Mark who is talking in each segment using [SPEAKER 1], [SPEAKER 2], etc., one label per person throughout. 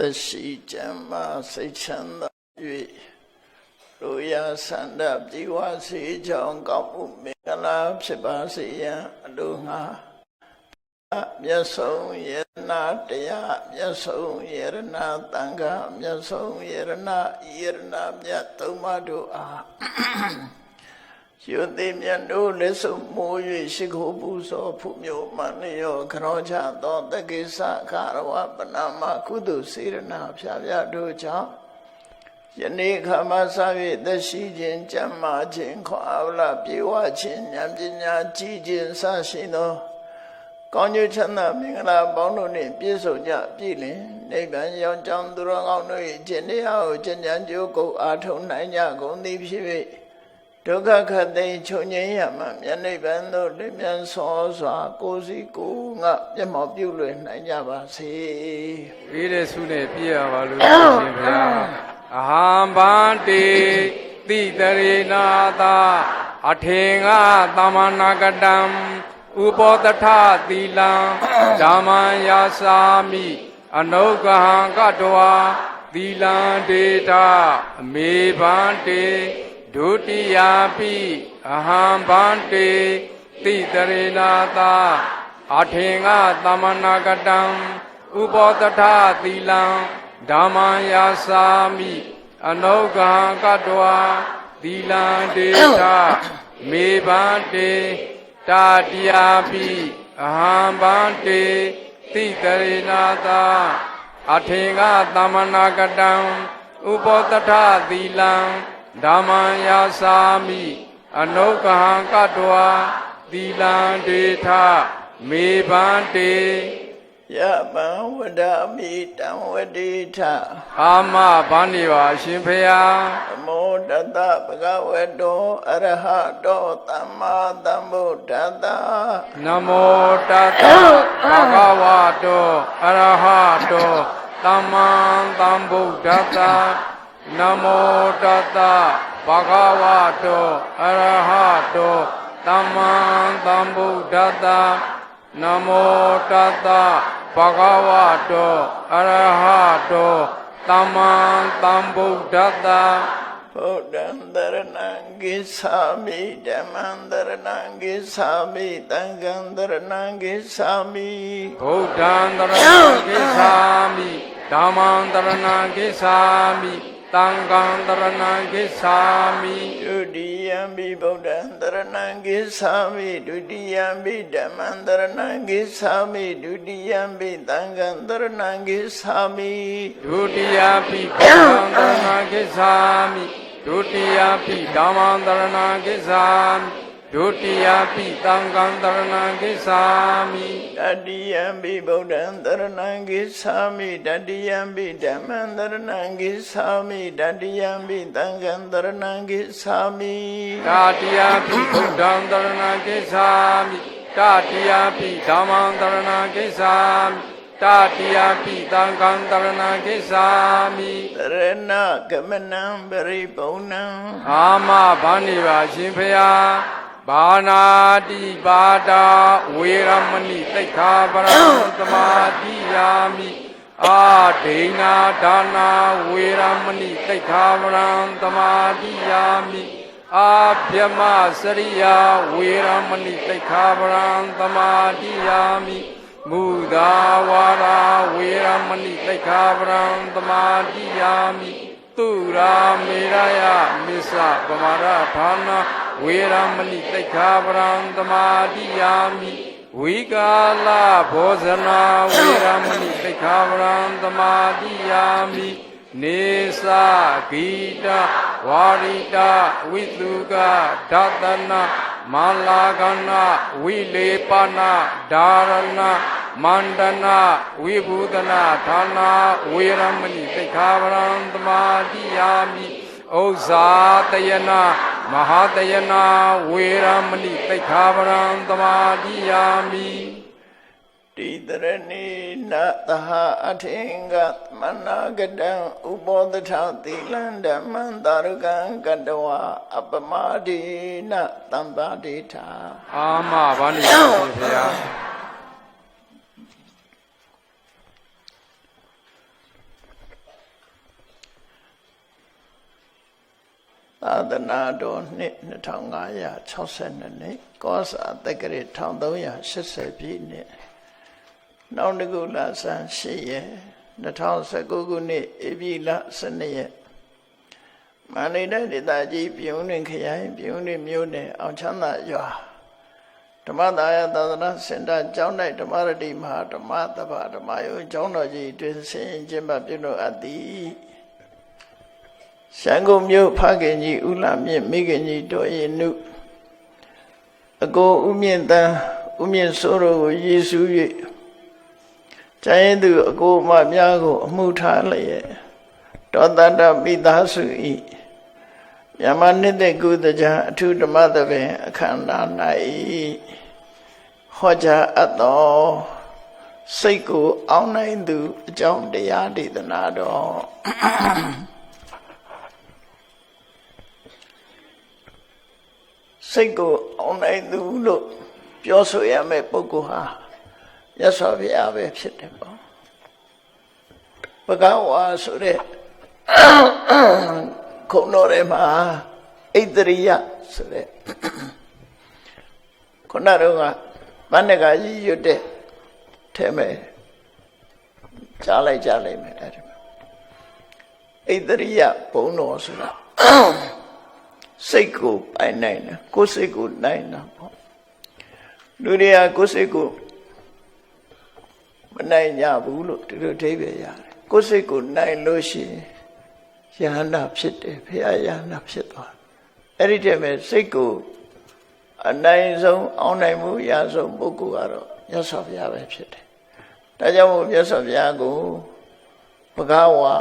[SPEAKER 1] သက်ရှိကျမ်းမာစိတ်ချမ်းသာ၍လူရဆန္ဒပြေဝစေကြောင်းကောင်းမှုမင်္ဂလာဖြစ်ပါစေရန်အလိုငှာမြတ်ဆုံးယရဏတရားမြတ်ဆုံးယရဏသံဃာမြတ်ဆုံးယရဏမြတ်သုံးပါးတို့အားယုတိမြတ်တို့လက်ဆုံးမိုး၍ရှိခိုးပူဇော်ဖူးမြို့မှလျောခရောချသောတက္ကိစ္စခရဝပနာမကုသိုလ်စေရနာဖြာဖြာတို့ကြောင့်ယနေ့ခါမှစ၍သက်ရှိခြင်းကျမ်းမာခြင်းခွာအလပြေဝခြင်းဉာဏ်ပညာကြီးခြင်းစရှိသောကောင်းကျိုးချမ်းသာမင်္ဂလာပေါင်းတို့နှင့်ပြည့်စုံကြပြည့်လင်နိဗ္ဗာန်ရောက်ကြောင်းသူတော်ကောင်းတို့၏ကျင့်တရားကိုကျင့်ကြံကြိုးကိုအားထုတ်နိုင်ကြကုန်သည်ဖြစ်၍ဒုက္ခခတ်သိမ်းချုပ်ငြိမ်းရမှမြတ်နိဗ္ဗာန်သို့လင်းမြန်ဆောစွာကိုယ်စီကိုယ်ငါမျက်မှောက်ပြုလွယ်နိုင်ကြပါစေ
[SPEAKER 2] ။ပြီးတဲ့ဆုနဲ့ပြည့်ရပါလို့ရှင်ဗျာ။အဟံဗန္တိတိတရေနာသာအထေငါသမနာကတံဥပောတထသီလံဓမ္မံယာစာမိအနုဂဟံကတဝါသီလံဒေတာအမေဗန္တိဒုတိယပိအဟံဗန္တိတိတရေနာသာအထေငါသမနာကတံဥပောတထသီလံဓမ္မံယာစာမိအနုဂဟံကတဝါသီလံဒေတာမေဗန္တိတာတိယပိအဟံဗန္တိတိတရေနာသာအထေငါသမနာကတံဥပောတထသီလံဓမ္မံယာစာမိအနုဂဟံကတဝါသီလံဒေထမေဗန္တိ
[SPEAKER 1] ယမံဝဒ္ဓမိတံဝတိထ
[SPEAKER 2] အာမဘာနေပါရှင်ဖေယ
[SPEAKER 1] နမောတတဗုဒ္ဓဝတ္တောအရဟတောသမ္မာသမ္ဗုဒ္ဓတ္တ
[SPEAKER 2] နမောတတဗုဒ္ဓဝတ္တောအရဟတောသမ္မာသမ္ဗုဒ္ဓတ္တနမောတတဗုဒ္ဓဝတ္တောအရဟတောသမ္မာသမ္ဗုဒ္ဓတ္တနမောတတဘဂဝတောအရဟတောသမ္မာသမ္ဗုဒ္ဓတ္တ
[SPEAKER 1] ဗုဒ္ဓံတရဏံဂိသာမိဓမ္မံတရဏံဂိသာမိသံဃံတရဏံဂိသာမိ
[SPEAKER 2] ဗုဒ္ဓံတရဏံဂိသာမိဓမ္မံတရဏံဂိသာမိသံဃံတရဏံဂိသာမိ
[SPEAKER 1] ဒုတိယံပိဗုဒ္ဓံတရဏံဂိသာမိဒုတိယံပိဓမ္မံတရဏံဂိသာမိဒုတိယံပိသံဃံတရဏံဂိသာမိ
[SPEAKER 2] ဒုတိယပိဗုဒ္ဓံတရဏံဂိသာမိဒုတိယပိဓမ္မံတရဏံဂိသာမိဒုတိယပိသံဃံတရဏံဂိသာမိ
[SPEAKER 1] တတိယံပိဗုဒ္ဓံတရဏံဂိသာမိတတိယံပိဓမ္မံတရဏံဂိသာမိတတိယံပိသံဃံတရဏံဂိသာမိ
[SPEAKER 2] တတိယပိဗုဒ္ဓံတရဏံဂိသာမိတတိယပိဓမ္မံတရဏံဂိသာမိတတိယပိသံဃံတရဏံဂိသာမိ
[SPEAKER 1] တရဏဂမနံပရိပုံဏံ
[SPEAKER 2] အာမဘာနေပါရှင်ဖေယဘာနာတိပါဒာဝေရမဏိသိက္ခာပရံသမာတိယာမိအာဒိဏဒါနာဝေရမဏိသိက္ခာပရံသမာတိယာမိအာဗြဟ္မစရိယာဝေရမဏိသိက္ခာပရံသမာတိယာမိမုသာဝါရာဝေရမဏိသိက္ခာပရံသမာတိယာမိသူရာမေရယမစ္စဗမာရဌာနာဝေရမဏိသိက္ခာပရံသမာတိယာမိဝိကာလဘောဇနာဝေရမဏိသိက္ခာပရံသမာတိယာမိနေသဂိတဝါရိတဝိတုကဒသနာမလာကနာဝိလေပနာဒါရဏမန္တနာဝိဘူဒနာဌာနာဝေရမဏိသိက္ခာပရံသမာတိယာမိဥဇ္ဇာတယနာမဟာတယနာဝေရမဏိသိက္ခာပရံသမာတိယာမိ
[SPEAKER 1] တိတရဏိနသဟအထေင္ကမနာကတံဥပောတထသီလံဓမ္မံတာရကံကတဝါအပမဒိနသံပါတိထာ
[SPEAKER 2] အာမဘာနေပါရှင်ဗျာ
[SPEAKER 1] သာသနာတော်နှစ်2562နှစ်ကောစာတက္ကရာ1380ပြည့်နှစ်နောက်တစ်ခုလဆန်း8ရက်2019ခုနှစ်ဧပြီလ12ရက်မန္တလေးတိုင်းဒေသကြီးပြုံးတွင်ခရိုင်ပြုံးတွင်မြို့နယ်အောင်ချမ်းသာရွာဓမ္မသာယသာသနာစင်တာကျောင်း၌ဓမ္မရတိမဟာဓမ္မသဘာဓမ္မယုံကျောင်းတော်ကြီးတွင်ဆင်ကျင်းပပြုလုပ်အပ်သည်ရှမ်းကုန်မြို့ဖခင်ကြီးဦးလာမြင့်မိခင်ကြီးတော်ရင်နုအကိုဦးမြင့်တန်းဦးမြင့်စိုးတို့ကိုရည်စူး၍ကျန်ရင်သူအကိုမများကိုအမှုထားလျက်တောတတပိသားစုဤမြန်မာနှစ်သက်ကုသကြအထုဓမ္မသဘင်အခမ်းအနား၌ဟောကြားအပ်သောစိတ်ကိုအောင်းနိုင်သူအကြောင်းတရားဒေသနာတော်စိတ်ကိုအောင်းနိုင်သူလို့ပြောဆိုရမယ့်ပုဂ္ဂိုလ်ဟာမြတ်စွာဘုရားပဲဖြစ်တယ်ပေါ့ဘဂဝါဆိုတဲ့ခုံတော်ထဲမှာဣတရိယဆိုတဲ့ခုနတော့ကမန္တကကြီးရွတ်တဲ့ထဲမှာကြားလိုက်မယ်အဲ့ဒီမှာဣတရိယဘုံတော်ဆိုတာစိတ်ကိုပိုင်နိုင်တယ်ကိုယ်စိတ်ကိုနိုင်တာပေါ့လူတွေကကိုယ်စိတ်ကိုမနိုင်ကြဘူးလို့ဒီလိုအဓိပ္ပာယ်ရတယ်ကိုယ်စိတ်ကိုနိုင်လို့ရှိရင်ယဟန္တာဖြစ်တယ်ဘုရားယဟန္တာဖြစ်သွားအဲ့ဒီတည်းမဲ့စိတ်ကိုအနိုင်ဆုံးအောင်နိုင်မှုရဆုံးပုဂ္ဂိုလ်ကတော့မြတ်စွာဘုရားပဲဖြစ်တယ်ဒါကြောင့်မို့မြတ်စွာဘုရားကိုဘဂဝါ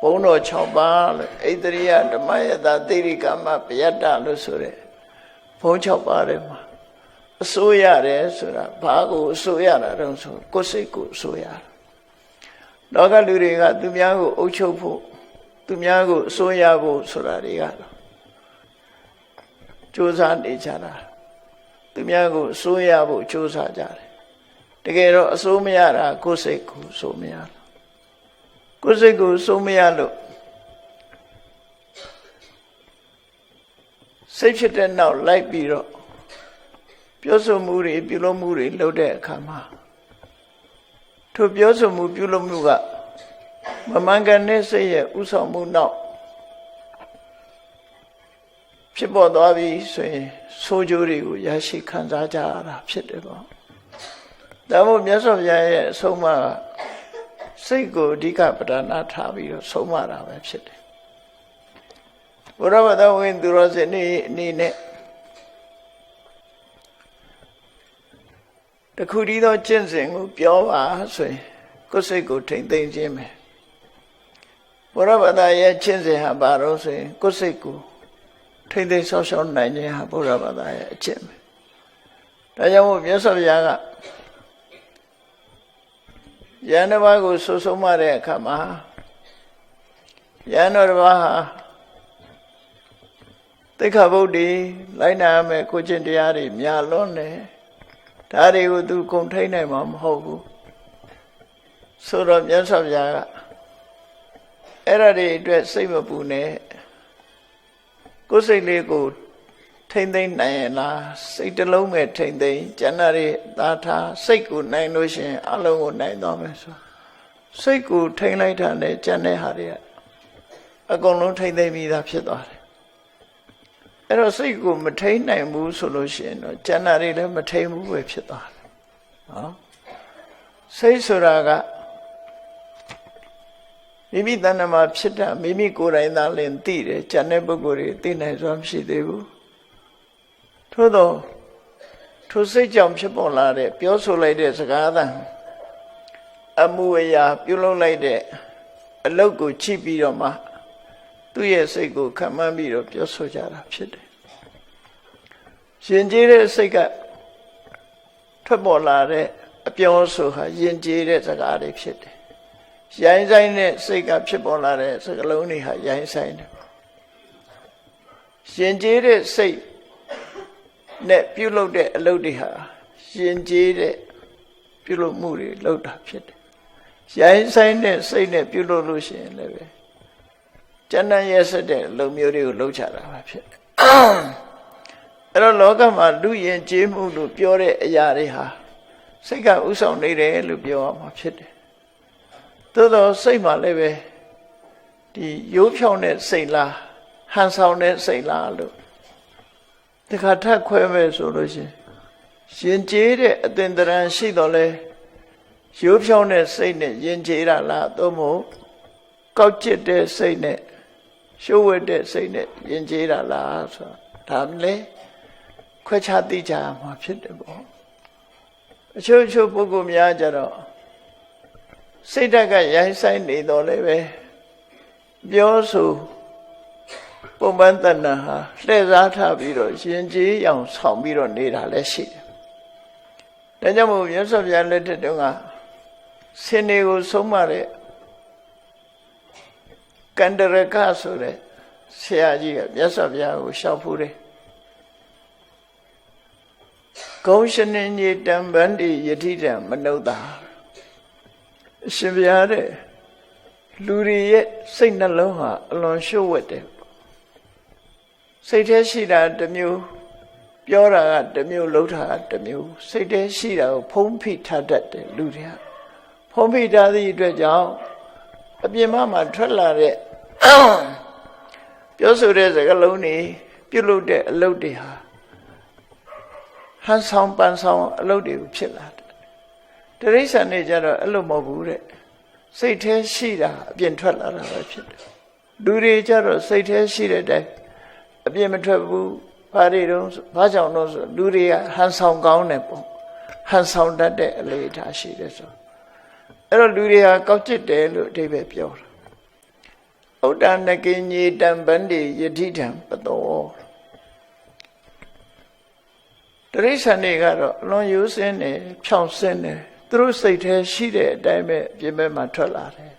[SPEAKER 1] ဘုန်းတော်6ပါးလို့ဣတရိယဓမ္မယတသေရိကမပယတ္တလို့ဆိုတဲ့ဘုန်း6ပါးထဲမှာအစိုးရတယ်ဆိုတာဘာကိုအစိုးရတာတုံးဆိုကိုယ်စိတ်ကိုအစိုးရတယ်လောကလူတွေကသူများကိုအုပ်ချုပ်ဖို့သူများကိုအစိုးရဖို့ဆိုတာတွေကတော့ကြိုးစားနေကြတာသူများကိုအစိုးရဖို့ကြိုးစားကြတယ်တကယ်တော့အစိုးမရတာကိုယ်စိတ်ကိုအစိုးမရလို့ကိုယ်စိတ်ကိုအစိုးမရလို့စိတ်ဖြစ်တဲ့နောက်လိုက်ပြီးတော့ပြောဆိုမှုတွေပြုလုပ်မှုတွေလုပ်တဲ့အခါမှာထိုပြောဆိုမှုပြုလုပ်မှုကမမှန်ကန်တဲ့စိတ်ရဲ့ဥဆောင်မှုနောက်ဖြစ်ပေါ်သွားပြီဆိုရင်ဆိုးကျိုးတွေကိုရရှိခံစားကြရတာဖြစ်တယ်ပေါ့ဒါမို့မြတ်စွာဘုရားရဲ့အဆုံးအမစိတ်ကိုအဓိကပဓာနာထားပြီးတော့ဆုံးမတာပဲဖြစ်တယ်ဘုရားဘာသာဝင်သူတော်စင်အနေနဲ့တခုတည်းသောကျင့်စဉ်ကိုပြောပါဆိုရင်ကိုယ်စိတ်ကိုထိမ့်သိမ်းခြင်းပဲဘုရားဘာသာရဲ့ကျင့်စဉ်ဟာဘာလို့ဆိုရင်ကိုယ်စိတ်ကိုထိမ့်သိမ်းဆောက်ရှောက်နိုင်ခြင်းဟာဘုရားဘာသာရဲ့အကျင့်ပဲဒါကြောင့်မို့မြတ်စွာဘုရားကယန္တဘာကိုဆိုဆုံးမတဲ့အခါမှာယန္တော်တစ်ပါးဟာသိက္ခာပုဒ်တွေလိုက်နာရမယ်ကိုကျင့်တရားတွေများလွန်းတယ်ဒါတွေကိုသူကုန်ထိန်နိုင်မှာမဟုတ်ဘူးဆိုတော့မြတ်စွာဘုရားကအဲ့ဒါတွေအတွက်စိတ်မပူနဲ့ကိုယ်စိတ်လေးကိုထိမ့်သိမ့်နိုင်ရင်လားစိတ်တစ်လုံးပဲထိမ့်သိမ့်ကျန်တာတွေသာထားစိတ်ကိုနိုင်လို့ရှိရင်အလုံးကိုနိုင်သွားမယ်ဆိုစိတ်ကိုထိမ့်လိုက်တာနဲ့ကျန်တဲ့ဟာတွေကအကုန်လုံးထိမ့်သိမ့်ပြီးသားဖြစ်သွားတယ်အဲ့တော့စိတ်ကိုမထိမ့်နိုင်ဘူးဆိုလို့ရှိရင်တော့ကျန်တာတွေလည်းမထိမ့်ဘူးပဲဖြစ်သွားတယ်နော်စိတ်ဆိုတာကမိမိတဏ္ဍာမှာဖြစ်တာမိမိကိုယ်တိုင်သာလင်သိတယ်ကျန်တဲ့ပုဂ္ဂိုလ်တွေသိနိုင်စွမ်းမရှိသေးဘူးထို့သောထိုစိတ်ကြောင့်ဖြစ်ပေါ်လာတဲ့ပြောဆိုလိုက်တဲ့စကားသံအမှုအရာပြုလုပ်လိုက်တဲ့အလုပ်ကိုချိပြီးတော့မှသူ့ရဲ့စိတ်ကိုခံမှန်းပြီးတော့ပြောဆိုကြတာဖြစ်တယ်ရှင်ကျေးတဲ့စိတ်ကထွက်ပေါ်လာတဲ့အပြောဆိုဟာယဉ်ကျေးတဲ့စကားတွေဖြစ်တယ်ရိုင်းဆိုင်တဲ့စိတ်ကဖြစ်ပေါ်လာတဲ့စကားလုံးတွေဟာရိုင်းဆိုင်တယ်ရှင်ကျေးတဲ့စိတ်နဲ့ပြုလုပ်တဲ့အလုပ်တွေဟာရှင်ကျေးတဲ့ပြုလုပ်မှုတွေလုပ်တာဖြစ်တယ်ရိုင်းဆိုင်တဲ့စိတ်နဲ့ပြုလုပ်လို့ရှိရင်လည်းပဲ ကျန်တဲ့ရဲ့ဆက်တဲ့လုံမျိုးတွေကိုလှုပ်ချတာပဲဖြစ်တယ်အဲ့တော့လောကမှာလူယဉ်ကျေးမှုလို့ပြောတဲ့အရာတွေဟာစိတ်ကဥဆောင်နေတယ်လို့ပြောရမှာဖြစ်တယ်သို့တော့စိတ်မှာလည်းပဲဒီရိုးဖြောင်းတဲ့စိတ်လားဟန်ဆောင်တဲ့စိတ်လားလို့ဒီခါထပ်ခွဲမယ်ဆိုလို့ရှိရင်ယဉ်ကျေးတဲ့အသင်္တရံရှိတော့လဲရိုးဖြောင်းတဲ့စိတ်နဲ့ယဉ်ကျေးတာလားသို့မဟုတ်ကောက်ကျစ်တဲ့စိတ်နဲ့ရှိုးဝဲတဲ့စိတ်နဲ့ယဉ်ကျေးတာလားဆိုတာဒါလည်းခွဲခြားသိကြမှာဖြစ်တယ်ပေါ့အချို့ပုဂ္ဂိုလ်များကြတော့စိတ်ဓာတ်ကရိုင်းဆိုင်နေတော့လည်းပဲပြောဆိုပုံပန်းတဏ္ဍာဟာလှည့်စားထားပြီးတော့ယဉ်ကျေးအောင်ဆောင်ပြီးတော့နေတာလည်းရှိတယ်ဒါကြောင့်မို့မြတ်စွာဘုရားလက်ထက်တုန်းကဆင်းရဲကိုဆုံးမတဲ့ကန္တရကဆိုတဲ့ဆရာကြီးကမြတ်စွာဘုရားကိုလျှောက်ဖူးတယ်ဂုံရှင်ညေတံဗန္တိယတိတံမနုဿာအရှင်ဘုရားတဲ့လူတွေရဲ့စိတ်နှလုံးဟာအလွန်ရှုပ်ဝက်တယ်စိတ်ထဲရှိတာတစ်မျိုးပြောတာကတစ်မျိုးလုပ်တာကတစ်မျိုးစိတ်ထဲရှိတာကိုဖုံးဖိထားတတ်တယ်လူတွေကဖုံးဖိထားသည့်အတွက်ကြောင့်အပြင်မှာထွက်လာတဲ့ပြောဆိုတဲ့စကားလုံးတွေပြုလုပ်တဲ့အလုပ်တွေဟာဟန်ဆောင်ပန်ဆောင်အလုပ်တွေကိုဖြစ်လာတယ်တိရစ္ဆာန်တွေကြတော့အဲ့လိုမဟုတ်ဘူးတဲ့စိတ်ထဲရှိတာအပြင်ထွက်လာတာပဲဖြစ်တယ်လူတွေကြတော့စိတ်ထဲရှိတဲ့အတိုင်းအပြင်မထွက်ဘူးဘာတွေတော့ဘာကြောင့်လို့ဆိုလူတွေကဟန်ဆောင်ကောင်းတယ်ပေါ့ဟန်ဆောင်တတ်တဲ့အလေအထားရှိတယ်ဆိုအဲ့တော့လူတွေဟာကောက်ကျစ်တယ်လို့အဓိပ္ပာယ်ပြောတာဥဒ္ဒနကိညေတံဗန္တိယတိတံပတောတိရစ္ဆာန်တွေကတော့အလွန်ရိုးစင်းတယ်ဖြောင့်စင်းတယ်သူတို့စိတ်ထဲရှိတဲ့အတိုင်းပဲပြင်ပမှာထွက်လာတယ်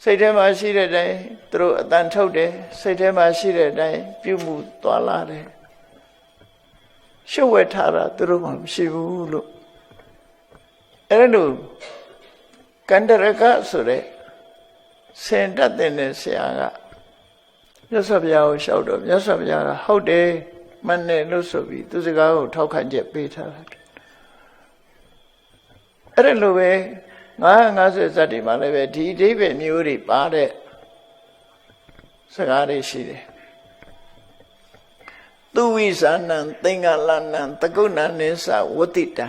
[SPEAKER 1] စိတ်ထဲမှာရှိတဲ့အတိုင်းသူတို့အတန်ထုတ်တယ်စိတ်ထဲမှာရှိတဲ့အတိုင်းပြုမှုသွားလာတယ်ရှုပ်ဝဲထားတာသူတို့မှမရှိဘူးလို့အဲ့လိုကန္တရကဆိုတဲ့စင်တတ်တဲ့ဆရာကမြတ်စွာဘုရားကိုလျှောက်တော့မြတ်စွာဘုရားကဟုတ်တယ်မှန်တယ်လို့ဆိုပြီးသူစကားကိုထောက်ခံချက်ပေးထားတာအဲ့လိုပဲ950ဇတ်တွေမှာလည်းပဲဒီအဓိပ္ပာယ်မျိုးတွေပါတဲ့စကားတွေရှိတယ်သူဝိဇာနံသင်္ကလနံတကုဏနိသဝတိတံ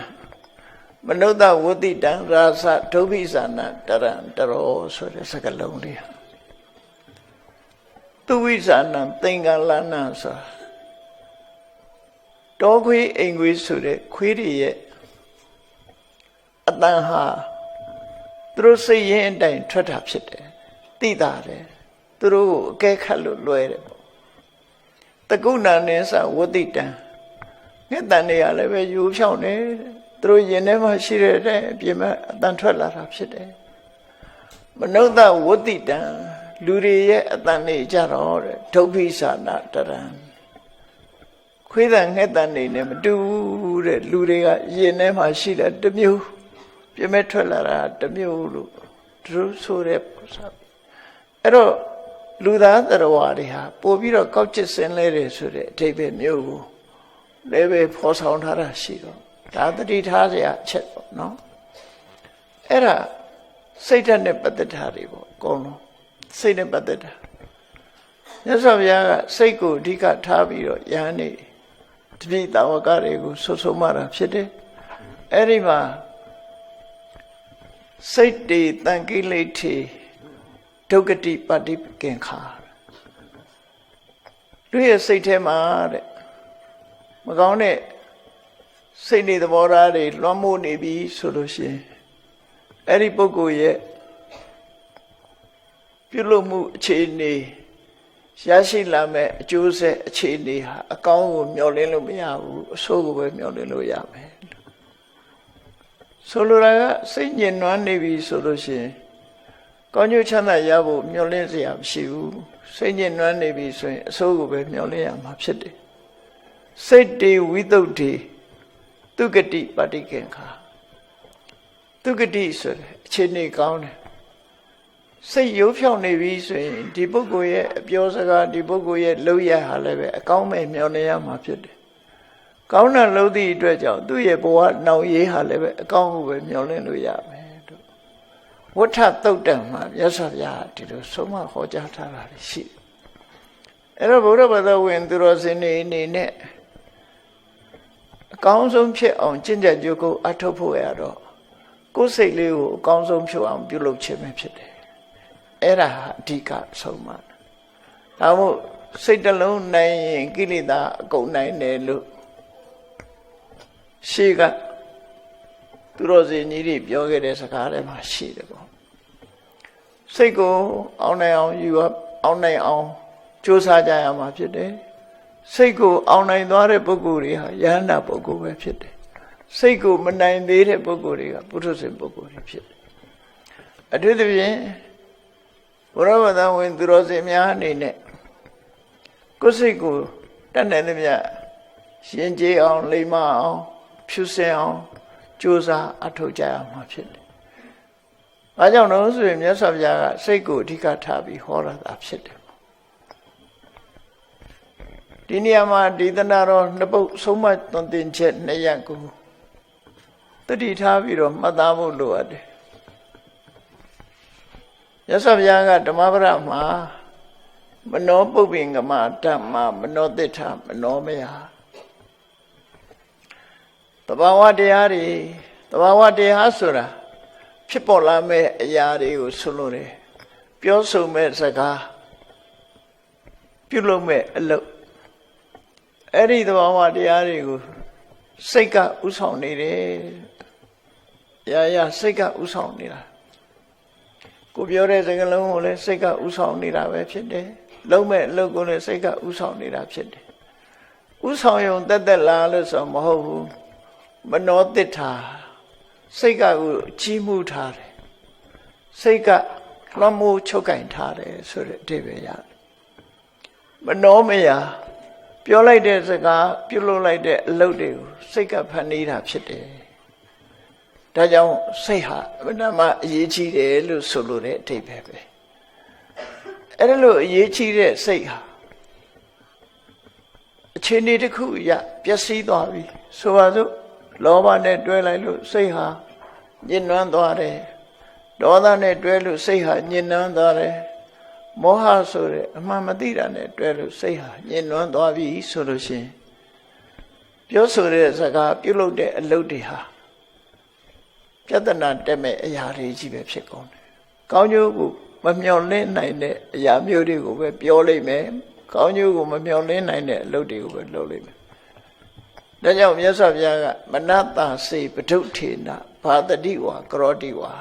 [SPEAKER 1] မနုဿဝတိတံရာသဒုဗ္ဗိဇာနတရံတရောဆိုတဲ့စကားလုံးလေးသူဝိဇာနံသင်္ကလနံဆိုတောခွေးအိမ်ခွေးဆိုတဲ့ခွေးတွေရဲ့အတန်ဟာသူတို့စိတ်ရင်းအတိုင်းထွက်တာဖြစ်တယ်သိတာတယ်သူတို့ကိုအကဲခတ်လို့လွယ်တယ်ပေါ့တကုဏနိသဝတိတံငှက်တန်တွေကလည်းပဲယူဖြောင်းတယ်သူတို့ရင်ထဲမှာရှိတဲ့အပြင်မှာအတန်ထွက်လာတာဖြစ်တယ်မနုဿဝတိတံလူတွေရဲ့အတန်တွေကြတော့တဲ့ဒုဗ္ဗိဇာနတရံခွေးတန်ငှက်တန်တွေနဲ့မတူဘူးတဲ့လူတွေကရင်ထဲမှာရှိတဲ့တစ်မျိုးပြမဲထွက်လာတာတစ်မျိုးလို့သူဆိုတဲ့ပုစာအဲ့တော့လူသားတော်ဝါတွေဟာပို့ပြီးတော့ကောက်ကျစ်စင်လဲတယ်ဆိုတဲ့အဓိပ္ပာယ်မျိုးကိုလည်းပဲဖော်ဆောင်ထားတာရှိတော့ဒါတတိထားစရာအချက်ပေါ့နော်အဲ့ဒါစိတ်ဓာတ်နဲ့ပတ်သက်တာတွေပေါ့အကုန်လုံးစိတ်နဲ့ပတ်သက်တာမြတ်စွာဘုရားကစိတ်ကိုအဓိကထားပြီးတော့ယဟန်နေတပိတာဝကတွေကိုဆွဆုံးမတာဖြစ်တယ်အဲ့ဒီမှာစိတ်တေတံကိလေထေဒုက္ကတိပฏิကင်္ခာလူရဲ့စိတ်ထဲမှာတဲ့မကောင်းတဲ့စိတ်နေသဘောထားတွေလွှမ်းမိုးနေပြီဆိုလို့ရှိရင်အဲ့ဒီပုဂ္ဂိုလ်ရဲ့ပြုလုပ်မှုအခြေအနေရရှိလာမဲ့အကျိုးဆက်အခြေအနေဟာအကောင်းကိုမျှော်လင့်လို့မရဘူးအဆိုးကိုပဲမျှော်လင့်လို့ရမယ်ဆိုလိုတာကစိတ်ညစ်နွမ်းနေပြီဆိုလို့ရှိရင်ကောင်းကျိုးချမ်းသာရဖို့မျှော်လင့်စရာမရှိဘူးစိတ်ညစ်နွမ်းနေပြီဆိုရင်အဆိုးကိုပဲမျှော်လင့်ရမှာဖြစ်တယ်စိတ်တေဝိတုဒ္ဓေသူကတိပฏิကင်္ခာသူကတိဆိုတဲ့အခြေအနေကောင်းတယ် စိတ်ရိုးဖြောင်းနေပြီဆိုရင်ဒီပုဂ္ဂိုလ်ရဲ့အပြောစကားဒီပုဂ္ဂိုလ်ရဲ့လုပ်ရဟာလည်းပဲအကောင်းမဲ့မျှော်လင့်ရမှာဖြစ်တယ်ကောင်းတဲ့လုပ်သည့်အတွက်ကြောင့်သူ့ရဲ့ဘဝနောင်ရေးဟာလည်းပဲအကောင်းကိုပဲမျှော်လင့်လို့ရမယ်တို့ဝဋ္ထသုတ်တံမှာမြတ်စွာဘုရားဒီလိုဆုံးမဟောကြားထားတာရှိတယ်အဲ့တော့ဘုရားဘာသာဝင်သူတော်စင်တွေအနေနဲ့အကောင်းဆုံးဖြစ်အောင်ကျင့်ကြံကြိုးကိုအထောက်ဖို့ရတော့ကိုယ်စိတ်လေးကိုအကောင်းဆုံးဖြစ်အောင်ပြုလုပ်ခြင်းပဲဖြစ်တယ်အဲ့ဒါဟာအဓိကဆုံးမဒါမို့စိတ်တလုံးနိုင်ရင်ကိလေသာအကုန်နိုင်တယ်လို့ရှေ့ကသူတော်စင်ကြီးတွေပြောခဲ့တဲ့စကားထဲမှာရှိတယ်ပေါ့စိတ်ကိုအောင်နိုင်အောင်ယူအောင်နိုင်အောင်ကြိုးစားကြရမှာဖြစ်တယ်စိတ်ကိုအောင်နိုင်သွားတဲ့ပုဂ္ဂိုလ်တွေဟာယန္တာပုဂ္ဂိုလ်ပဲဖြစ်တယ်စိတ်ကိုမနိုင်သေးတဲ့ပုဂ္ဂိုလ်တွေကပုထုဇဉ်ပုဂ္ဂိုလ်တွေဖြစ်တယ်အထူးသဖြင့်ဘုရားဘာသာဝင်သူတော်စင်များအနေနဲ့ကိုယ်စိတ်ကိုတတ်နိုင်သမျှရှင်ကျေးအောင်လိမ္မာအောင်ဖြူစင်အောင်ကြိုးစားအထောက်ကြရမှာဖြစ်တယ်။ဘာကြောင့်လဲဆိုရင်မြတ်စွာဘုရားကစိတ်ကိုအဓိကထားပြီးဟောတာသာဖြစ်တယ်။ဒီနေရာမှာဒေသနာတော်နှစ်ပုဒ်ဆုံးမသွန်သင်ချက်နှစ်ရပ်ကိုတတိထားပြီးတော့မှတ်သားဖို့လိုအပ်တယ်။မြတ်စွာဘုရားကဓမ္မပဒမှာမနောပုပ္ပင်္ဂမဓမ္မမနောတိဋ္ဌမနောမယတဘာဝတရားတွေတဘာဝတရားဆိုတာဖြစ်ပေါ်လာမဲ့အရာတွေကိုဆိုလို့တယ်ပြောဆိုမဲ့စကားပြုလုပ်မဲ့အလုပ်အဲ့ဒီတဘာဝတရားတွေကိုစိတ်ကဥဆောင်နေတယ်ရာစိတ်ကဥဆောင်နေတာကိုပြောတဲ့စကားလုံးကိုလည်းစိတ်ကဥဆောင်နေတာပဲဖြစ်တယ်လုံးမဲ့အလုပ်ကိုလည်းစိတ်ကဥဆောင်နေတာဖြစ်တယ်ဥဆောင်ရုံတက်လာလို့ဆိုမဟုတ်ဘူးမနောတိဋ္ဌာစိတ်ကကိုကြီးမှုထားတယ်စိတ်ကလွှမ်းမိုးချုပ်ကင်ထားတယ်ဆိုတဲ့အဓိပ္ပာယ်ရတယ်မနောမယပြောလိုက်တဲ့စကားပြုလုပ်လိုက်တဲ့အလုပ်တွေကိုစိတ်ကဖန်တီးတာဖြစ်တယ်ဒါကြောင့်စိတ်ဟာအမှန်တမ်းအရေးကြီးတယ်လို့ဆိုလိုတဲ့အဓိပ္ပာယ်ပဲအဲ့ဒါလို့အရေးကြီးတဲ့စိတ်ဟာအခြေအနေတစ်ခုအရပျက်စီးသွားပြီဆိုပါစို့လောဘနဲ့တွဲလိုက်လို့စိတ်ဟာညှဉ်းနှွမ်းသွားတယ်ဒေါသနဲ့တွဲလို့စိတ်ဟာညှဉ်းနှွမ်းသွားတယ်မောဟဆိုတဲ့အမှန်မသိတာနဲ့တွဲလို့စိတ်ဟာညှဉ်းနှွမ်းသွားပြီဆိုလို့ရှိရင်ပြောဆိုတဲ့စကားပြုလုပ်တဲ့အလုပ်တွေဟာပြဿနာတက်မဲ့အရာတွေကြီးပဲဖြစ်ကုန်တယ်ကောင်းကျိုးကိုမမျှော်လင့်နိုင်တဲ့အရာမျိုးတွေကိုပဲပြောလိုက်မယ်ကောင်းကျိုးကိုမမျှော်လင့်နိုင်တဲ့အလုပ်တွေကိုပဲလုပ်လိုက်မယ်ဒါကြောင့်မြတ်စွာဘုရားကမနတစေပဒုဋ္ဌေနဘာတတိဝါကရောတိဝါ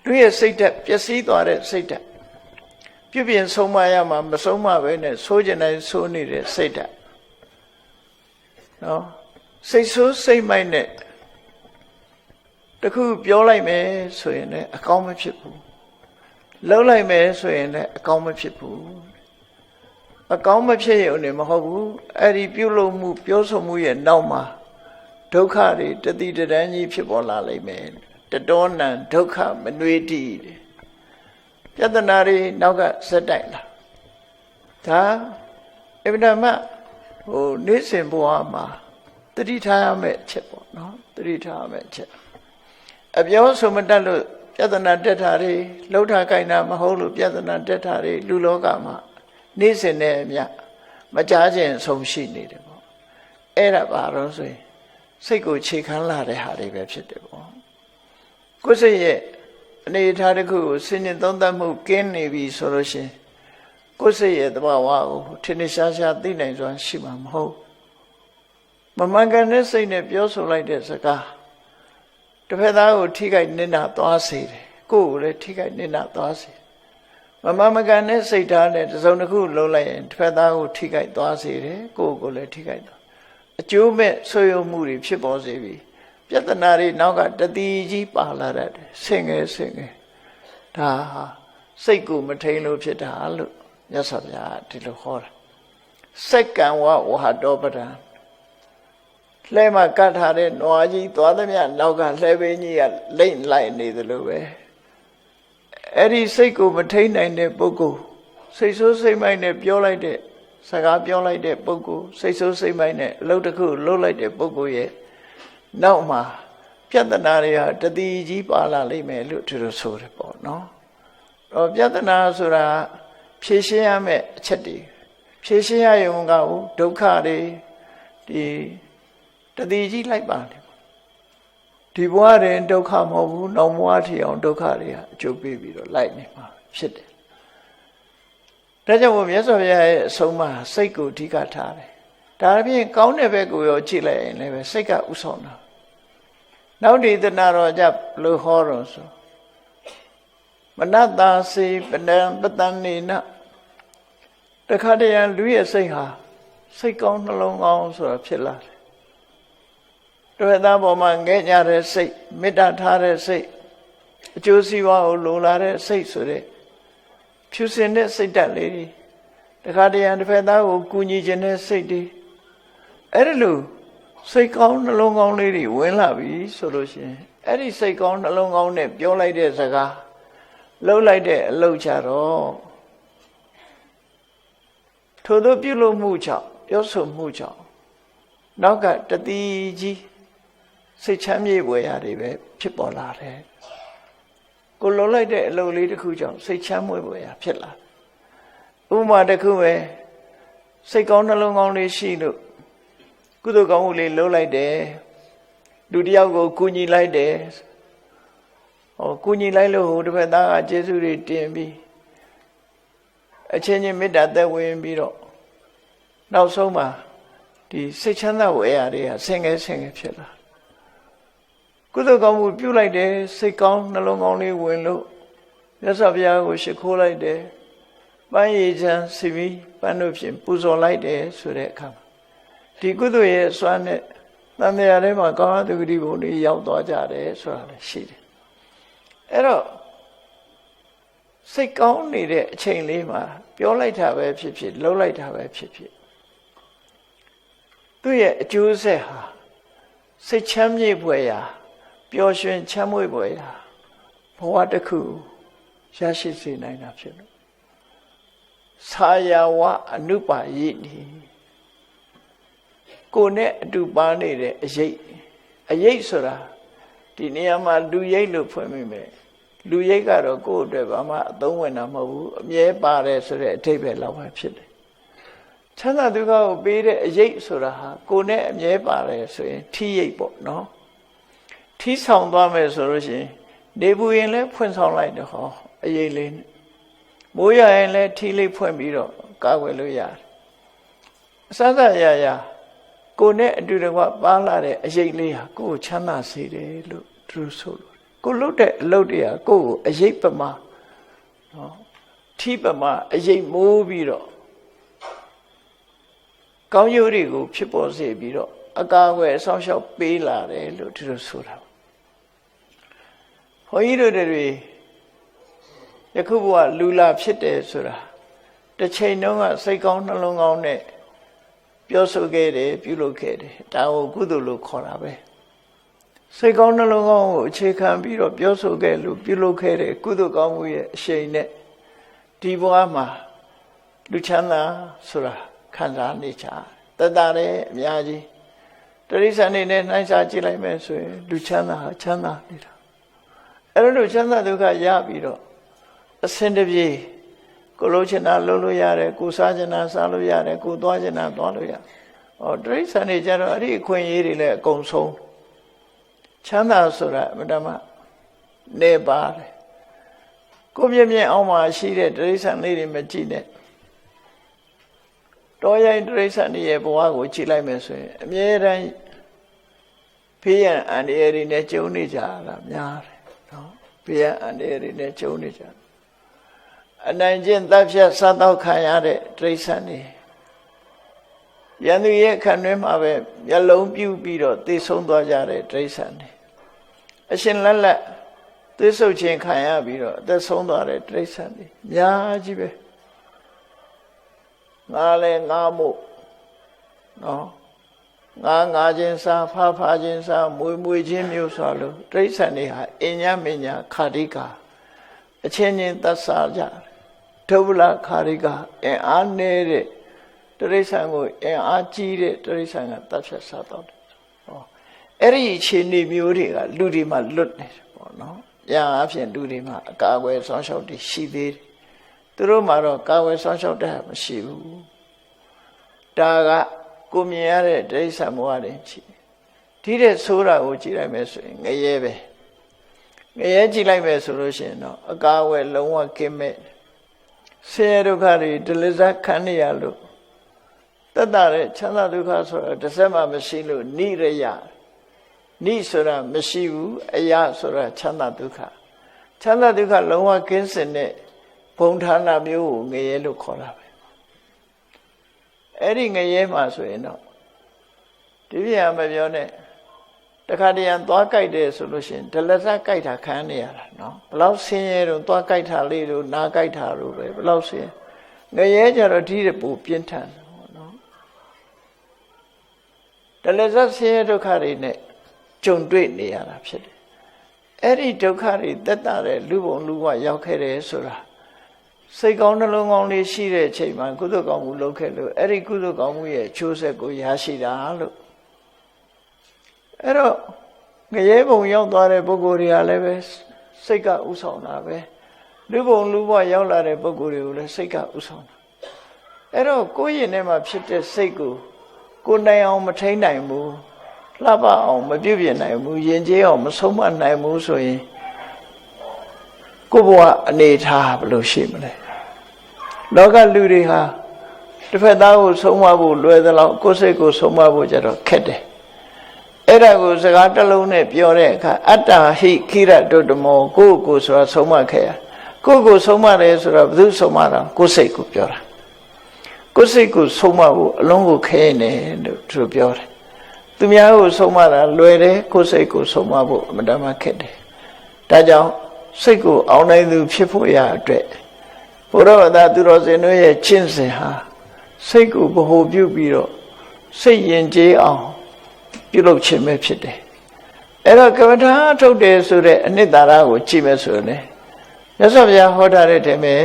[SPEAKER 1] လူရဲ့စိတ်ဓာတ်ပျက်စီးသွားတဲ့စိတ်ဓာတ်ပြုပြင်ဆုံးမရမှာမဆုံးမပဲနဲ့ဆိုးကျင်တိုင်းဆိုးနေတဲ့စိတ်ဓာတ်နော်စိတ်ဆိုးစိတ်မိုက်နဲ့တခုပြောလိုက်မယ်ဆိုရင်လည်းအကောင်းမဖြစ်ဘူးလှုပ်လိုက်မယ်ဆိုရင်လည်းအကောင်းမဖြစ်ဘူးအကောင်းမဖြစ်ရုံနဲ့မဟုတ်ဘူးအဲ့ဒီပြုလုပ်မှုပြောဆိုမှုရဲ့နောက်မှာဒုက္ခတွေတတိတန်းကြီးဖြစ်ပေါ်လာလိမ့်မယ်တတောနံဒုက္ခမနွေတိပြဿနာတွေနောက်ကဇက်တိုက်လာဒါအဗ္ဗဓမ္မနေ့စဉ်ဘဝမှာတတိထားရမယ့်အချက်ပေါ့နော်တတိထားရမယ့်အချက်အပြောဆိုမတတ်လို့ပြဿနာတက်တာတွေလှုပ်ထားကြိုင်တာမဟုတ်လို့ပြဿနာတက်တာတွေလူလောကမှာနေ့စဉ်နဲ့အမျှမကြားခြင်းဆုံးရှိနေတယ်ပေါ့အဲ့ဒါပါတော့ဆိုရင်စိတ်ကိုခြေခံလာတဲ့ဟာတွေပဲဖြစ်တယ်ပေါ့ကိုယ်စိတ်ရဲ့အနေအထားတစ်ခုကိုစဉ်းကျင်သုံးသပ်မှုကင်းနေပြီဆိုလို့ရှိရင်ကိုယ်စိတ်ရဲ့သဘာဝကိုထင်ထင်ရှားရှားသိနိုင်စွာရှိမှာမဟုတ်မမှန်ကန်တဲ့စိတ်နဲ့ပြောဆိုလိုက်တဲ့စကားတစ်ဖက်သားကိုထိခိုက်နစ်နာသွားစေတယ်ကိုယ်ကိုလည်းထိခိုက်နစ်နာသွားစေမမှန်မကန်တဲ့စိတ်ဓာတ်နဲ့တစ်စုံတစ်ခုလုံးလိုက်ရင်တစ်ဖက်သားကိုထိခိုက်သွားစေတယ်ကိုယ်ကိုလည်းထိခိုက်သွားအကျိုးမဲ့ဆွေးယုံမှုတွေဖြစ်ပေါ်စေပြီပြဿနာတွေနောက်ကတတိကြီးပါလာတတ်တယ်ဆင်ငယ်ဒါဟာစိတ်ကိုမထိန်လို့ဖြစ်တာလို့မြတ်စွာဘုရားဒီလိုဟောတာစက္ကံဝဝဟတောပဒံလှဲမှာကတ်ထားတဲ့နွားကြီးသွားသမျှနောက်ကလှဲပင်းကြီးကလိမ့်လိုက်နေသလိုပဲ အဲ့ဒီစိတ်ကိုမထိန်နိုင်တဲ့ပုဂ္ဂိုလ်စိတ်ဆိုးစိတ်မိုက်နဲ့ပြောလိုက်တဲ့စကားပြောလိုက်တဲ့ပုဂ္ဂိုလ်စိတ်ဆိုးစိတ်မိုက်နဲ့အလုပ်တစ်ခုလုပ်လိုက်တဲ့ပုဂ္ဂိုလ်ရဲ့နောက်မှာပြဿနာတွေဟာတတိကြီးပါလာလိမ့်မယ်လို့သူတို့ဆိုတယ်ပေါ့နော်။ပြဿနာဆိုတာဖြေရှင်းရမယ့်အချက်တွေဖြေရှင်းရရုံကဒုက္ခတွေဒီတတိကြီးလိုက်ပါလေဒီဘဝရင်ဒုက္ခမဟုတ်ဘူးနောက်ဘဝထီအောင်ဒုက္ခတွေဟာအကျိုးပေးပြီးတော့လိုက်နေမှာဖြစ်တယ်။ဒါကြောင့်မြတ်စွာဘုရားရဲ့အဆုံးအမစိတ်ကိုအဓိကထားတယ်။ဒါအပြင်ကောင်းတဲ့ဘက်ကိုရောကြည့်လိုက်ရင်လည်းပဲစိတ်ကဥဆောင်တာ။နောက်ဒီတနာတော်ကြလို့ဟောတော်ဆိုမနတ္တာစေပနံပတန်နေနတခါတည်းလူရဲ့စိတ်ဟာစိတ်ကောင်းနှလုံးကောင်းဆိုတာဖြစ်လာတယ်တွေ့သားပေါ်မှာငဲ့ကြတဲ့စိတ်မေတ္တာထားတဲ့စိတ်အကျိုးစီးပွားကိုလိုလားတဲ့စိတ်ဆိုတဲ့ဖြူစင်တဲ့စိတ်ဓာတ်လေးတွေတခါတည်းတစ်ဖက်သားကိုကူညီခြင်းတဲ့စိတ်တွေအဲ့ဒီလိုစိတ်ကောင်းနှလုံးကောင်းလေးတွေဝင်လာပြီဆိုလို့ရှိရင်အဲ့ဒီစိတ်ကောင်းနှလုံးကောင်းနဲ့ပြောလိုက်တဲ့စကားလှုပ်လိုက်တဲ့အလုပ်ကြတော့ထို့သောပြုလုပ်မှုကြောင့်ပြောဆိုမှုကြောင့်နောက်ကတတိကြီးစိတ်ချမ်းမြေ့ွယ်ရာတွေပဲဖြစ်ပေါ်လာတယ်ကိုလှုပ်လိုက်တဲ့အလုပ်လေးတစ်ခုကြောင့်စိတ်ချမ်းမြေ့ွယ်ရာဖြစ်လာဥပမာတစ်ခုပဲစိတ်ကောင်းနှလုံးကောင်းလေးရှိလို့ကုသိုလ်ကောင်းမှုလေးလှုပ်လိုက်တယ်လူတစ်ယောက်ကိုကူညီလိုက်တယ်ကူညီလိုက်လို့ဟိုတစ်ဖက်သားကကျေးဇူးတွေတင်ပြီးအချင်းချင်းမေတ္တာသက်ဝင်ပြီးတော့နောက်ဆုံးမှာဒီစိတ်ချမ်းသာဝယ်ရတွေကဆင်ငယ်ဖြစ်လာကုသိုလ်ကောင်းမှုပြုလိုက်တယ်စိတ်ကောင်းနှလုံးကောင်းလေးဝင်လို့မြတ်စွာဘုရားကိုရှိခိုးလိုက်တယ်ပန်းရည်ချမ်းစီပြီးပန်းတို့ဖြင့်ပူဇော်လိုက်တယ်ဆိုတဲ့အခါမှာဒီကုသိုလ်ရဲ့စွမ်းနဲ့တန်တရားထဲမှာကောင်းတဲ့ဂတိဘုံတွေရောက်သွားကြတယ်ဆိုတာလည်းရှိတယ်အဲ့တော့စိတ်ကောင်းနေတဲ့အချိန်လေးမှာပြောလိုက်တာပဲဖြစ်ဖြစ်လှုပ်လိုက်တာပဲဖြစ်ဖြစ်သူ့ရဲ့အကျိုးဆက်ဟာစိတ်ချမ်းမြေ့ဖွယ်ရာပျော်ရွှင်ချမ်းမြေ့ဖွယ်ရာဘဝတစ်ခုရရှိစေနိုင်တာဖြစ်လို့သာယာဝအနုပါယိနိကိုယ်နဲ့အတူပါနေတဲ့အရေးဆိုတာဒီနေရာမှာလူရိပ်လို့ဖွင့်မိမယ်လူရိပ်ကတော့ကိုယ့်အတွက်ဘာမှအသုံးဝင်တာမဟုတ်ဘူးအမြဲပါတယ်ဆိုတဲ့အဓိပ္ပာယ်လောက်ပဲဖြစ်တယ်ချမ်းသာဒုက္ခကိုပေးတဲ့အရေးဆိုတာဟာကိုယ်နဲ့အမြဲပါတယ်ဆိုရင်ထီးရိပ်ပေါ့နော်ထီးဆောင်သွားမယ်ဆိုလို့ရှိရင်နေပူရင်လည်းဖွင့်ဆောင်လိုက်တော့ဟောအရေးလေးနဲ့မိုးရရင်လည်းထီးလေးဖွင့်ပြီးတော့ကာကွယ်လို့ရတယ်အစစရရကိုယ်နဲ့အတူတကွပါလာတဲ့အရေးလေးဟာကိုယ်ချမ်းသာစေတယ်လို့သူဆိုလို့ကိုလုပ်တဲ့အလုပ်တွေကကိုယ့်ကိုအရေးပမာနော်ထီးပမာအရေးမိုးပြီးတော့ကောင်းကျိုးတွေကိုဖြစ်ပေါ်စေပြီးတော့အကာအကွယ်အဆောင်ရှောက်ပေးလာတယ်လို့သူတို့ဆိုတာဘုန်းကြီးတို့တွေယခုဘဝလူလာဖြစ်တယ်ဆိုတာတစ်ချိန်တုန်းကစိတ်ကောင်းနှလုံးကောင်းနဲ့ပြောဆိုခဲ့တယ်ပြုလုပ်ခဲ့တယ်ဒါကိုကုသိုလ်လို့ခေါ်တာပဲစိတ်ကောင်းနှလုံးကောင်းကိုအခြေခံပြီးတော့ပြောဆိုခဲ့လို့ပြုလုပ်ခဲ့တဲ့ကုသိုလ်ကောင်းမှုရဲ့အရှိန်နဲ့ဒီဘဝမှာလူချမ်းသာဆိုတာခံစားနေကြတတ်တာလည်းအများကြီးတရိစ္ဆာန်နေနဲ့နှိုင်းစားကြည့်လိုက်မယ်ဆိုရင်လူချမ်းသာဟာချမ်းသာနေတာအဲ့လိုချမ်းသာဒုက္ခရပြီးတော့အစင်တပြေကိုလိုချင်တာလုပ်လို့ရတယ်ကိုစားချင်တာစားလို့ရတယ်ကိုသွားချင်တာသွားလို့ရတရိစ္ဆာန်နေကြတော့အဲ့ဒီအခွင့်အရေးတွေလည်းအကုန်ဆုံးချမ်းသာဆိုတာအမှန်တမ်းနေပါတယ်ကိုပြည့်ပြည့်အောင်မှရှိတဲ့တရိစ္ဆာန်လေးတွေမကြည့်နဲ့တော်ရိုင်းတရိစ္ဆာန်ရဲ့ဘဝကိုကြည့်လိုက်မယ်ဆိုရင်အမြဲတမ်းဖေးရန်အန္တရာယ်တွေနဲ့ကြုံနေကြတာများတယ်နော်ဖေးရန်အန္တရာယ်တွေနဲ့ကြုံနေကြအနိုင်ကျင့်တပ်ဖြတ်စားတော့ခံရတဲ့တရိစ္ဆာန်တွေရန်သူရဲ့ခံတွင်းမှာပဲမျက်လုံးပြူပြီးတော့သိဆုံးသွားကြတဲ့တိရစ္ဆာန်တွေအရှင်လက်လက်သိဆုပ်ခြင်းခံရပြီးတော့အသက်ဆုံးသွားတဲ့တိရစ္ဆာန်တွေအများကြီးပဲငါလည်းငါမို့နော်ငါချင်းစားဖာချင်းစားမွေချင်းမျိုးဆိုလို့တိရစ္ဆာန်တွေဟာအညမညာခါတိကာအ အချင်းချင်းသတ်စားကြဒုဗ္ဗလခါရိကအင်အားနေတဲ့တိရစ္ဆာန်ကိုအင်အားကြီးတဲ့တိရစ္ဆာန်ကတတ်ဖြတ်စားတော့တယ်ဟောအဲ့ဒီအခြေအနေမျိုးတွေကလူတွေမှာလွတ်နေတယ်ပေါ့နော်ညာအဖြစ်လူတွေမှာအကာအကွယ်ဆောင်းရှောက်တွေရှိသေးတယ်သူတို့မှာတော့ကာကွယ်ဆောင်းရှောက်တဲ့မရှိဘူးဒါကကိုမြင်ရတဲ့တိရစ္ဆာန်ဘဝတွေရှိဒီတဲ့ဆိုးတာကိုကြည့်လိုက်မယ်ဆိုရင်ငရဲပဲငရဲကြည့်လိုက်မယ်ဆိုလို့ရှိရင်တော့အကာအကွယ်လုံးဝကင်းမဲ့ဆင်းရဲဒုက္ခတွေဒလဇတ်ခံနေရလို့တတ်တာတဲ့ချမ်းသာဒုက္ခဆိုတာတစ်စက်မှမရှိလို့နိရယနိဆိုတာမရှိဘူးအယဆိုတာချမ်းသာဒုက္ခချမ်းသာဒုက္ခလုံးဝကင်းစင်တဲ့ဘုံဌာနမျိုးကိုငရဲလို့ခေါ်တာပဲအဲ့ဒီငရဲမှာဆိုရင်တော့ဒီပြမပြောနဲ့တခါတရံသွားကြိုက်တယ်ဆိုလို့ရှိရင်ဒလဇတ်ကြိုက်တာခံနေရတာနော်ဘလောက်ဆင်းရဲတော့သွားကြိုက်တာလေးတို့နားကြိုက်တာတို့ပဲဘလောက်ဆင်းငရဲကြတော့ဒီတဲ့ပူပြင်းထန်နော်ဒလဇတ်ဆင်းရဲဒုက္ခတွေနဲ့ကြုံတွေ့နေရတာဖြစ်တယ်အဲ့ဒီဒုက္ခတွေသက်သာတဲ့လူဘုံလူဘဝရောက်ခဲ့တယ်ဆိုတာစိတ်ကောင်းနှလုံးကောင်းလေးရှိတဲ့အချိန်မှာကုသိုလ်ကောင်းမှုလုပ်ခဲ့လို့အဲ့ဒီကုသိုလ်ကောင်းမှုရဲ့အကျိုးဆက်ကိုရရှိတာလို့အဲ့တော့ငရဲဘုံရောက်သွားတဲ့ပုဂ္ဂိုလ်တွေကလည်းပဲစိတ်ကဥဆောင်တာပဲလူဘုံလူဘဝရောက်လာတဲ့ပုဂ္ဂိုလ်တွေကိုလည်းစိတ်ကဥဆောင်တာအဲ့တော့ကိုယ့်ရင်ထဲမှာဖြစ်တဲ့စိတ်ကိုနိုင်အောင်မထိန်းနိုင်ဘူးလှပအောင်မပြုပြင်နိုင်ဘူးယဉ်ကျေးအောင်မဆုံးမနိုင်ဘူးဆိုရင်ကိုယ့်ဘဝအနေထားဘယ်လိုရှိမလဲလောကလူတွေဟာတစ်ဖက်သားကိုဆုံးမဖို့လွယ်သလောက်ကိုယ်စိတ်ကိုဆုံးမဖို့ကြတော့ခက်တယ်အဲ့ဒါကိုစကားတစ်လုံးနဲ့ပြောတဲ့အခါအတ္တဟိခိရတုတ္တမောကိုယ့်ကိုဆိုတာဆုံးမခဲ့ရကိုယ့်ကိုဆုံးမတယ်ဆိုတော့ဘယ်သူဆုံးမတာကိုယ်စိတ်ကိုပြောတာကိုယ်စိတ်ကိုဆုံးမဖို့အလုံးကိုခဲနေလို့သူပြောတယ်သူများကိုဆုံးမတာလွယ်တယ်ကိုယ်စိတ်ကိုဆုံးမဖို့အမှန်တမ်းခက်တယ်ဒါကြောင့်စိတ်ကိုအောင်နိုင်သူဖြစ်ဖို့ရအတွက်ဘုရားဝတ္တသူတော်စင်တို့ရဲ့ကျင့်စဉ်ဟာစိတ်ကိုဗဟိုပြုပြီးတော့စိတ်ယဉ်ကျေးအောင်ပြုလုပ်ခြင်းပဲဖြစ်တယ်အဲ့တော့ကမ္မထာထုတ်တယ်ဆိုတဲ့အနှစ်သာရကိုကြည့်မယ်ဆိုရင်မြတ်စွာဘုရားဟောထားတဲ့တည်းမှာ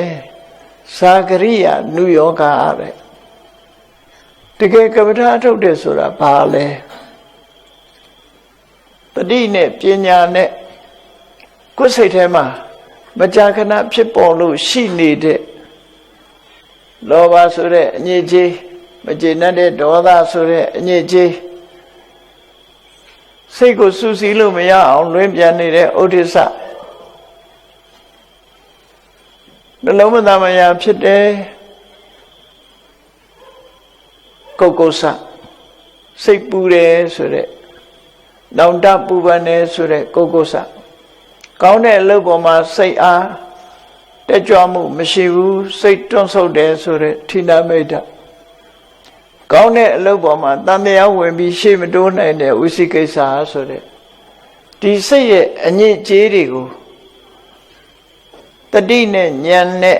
[SPEAKER 1] သာဂရိယနုယောဂတဲ့တကယ်ကမ္မထာထုတ်တယ်ဆိုတာဘာလဲတတိနဲ့ပညာနဲ့ကိုယ်စိတ်ထဲမှာမကြာခဏဖြစ်ပေါ်လို့ရှိနေတဲ့လောဘဆိုတဲ့အညစ်အကြေးမကျေနပ်တဲ့ဒေါသဆိုတဲ့အညစ်အကြေးစိတ်ကိုစူးစီးလို့မရအောင်လွင်ပြန်နေတဲ့ဥဒိစ္စနှလုံးမသားမယာဖြစ်တဲ့ကုက္ကုဆစိတ်ပူတယ်ဆိုတဲ့နောင်တပူပန်တယ်ဆိုတဲ့ကုက္ကုဆကောင်းတဲ့အလုပ်ပေါ်မှာစိတ်အားတက်ကြွမှုမရှိဘူးစိတ်တွန့်ဆုတ်တယ်ဆိုတဲ့ဌိနမိတ်တကောင်းတဲ့အလုပ်ပေါ်မှာတန်တရားဝင်ပြီးရှေ့မတိုးနိုင်တဲ့ဝိသိကိစ္စဆိုတဲ့ဒီစိတ်ရဲ့အညစ်အကြေးတွေကိုတတိနဲ့ဉာဏ်နဲ့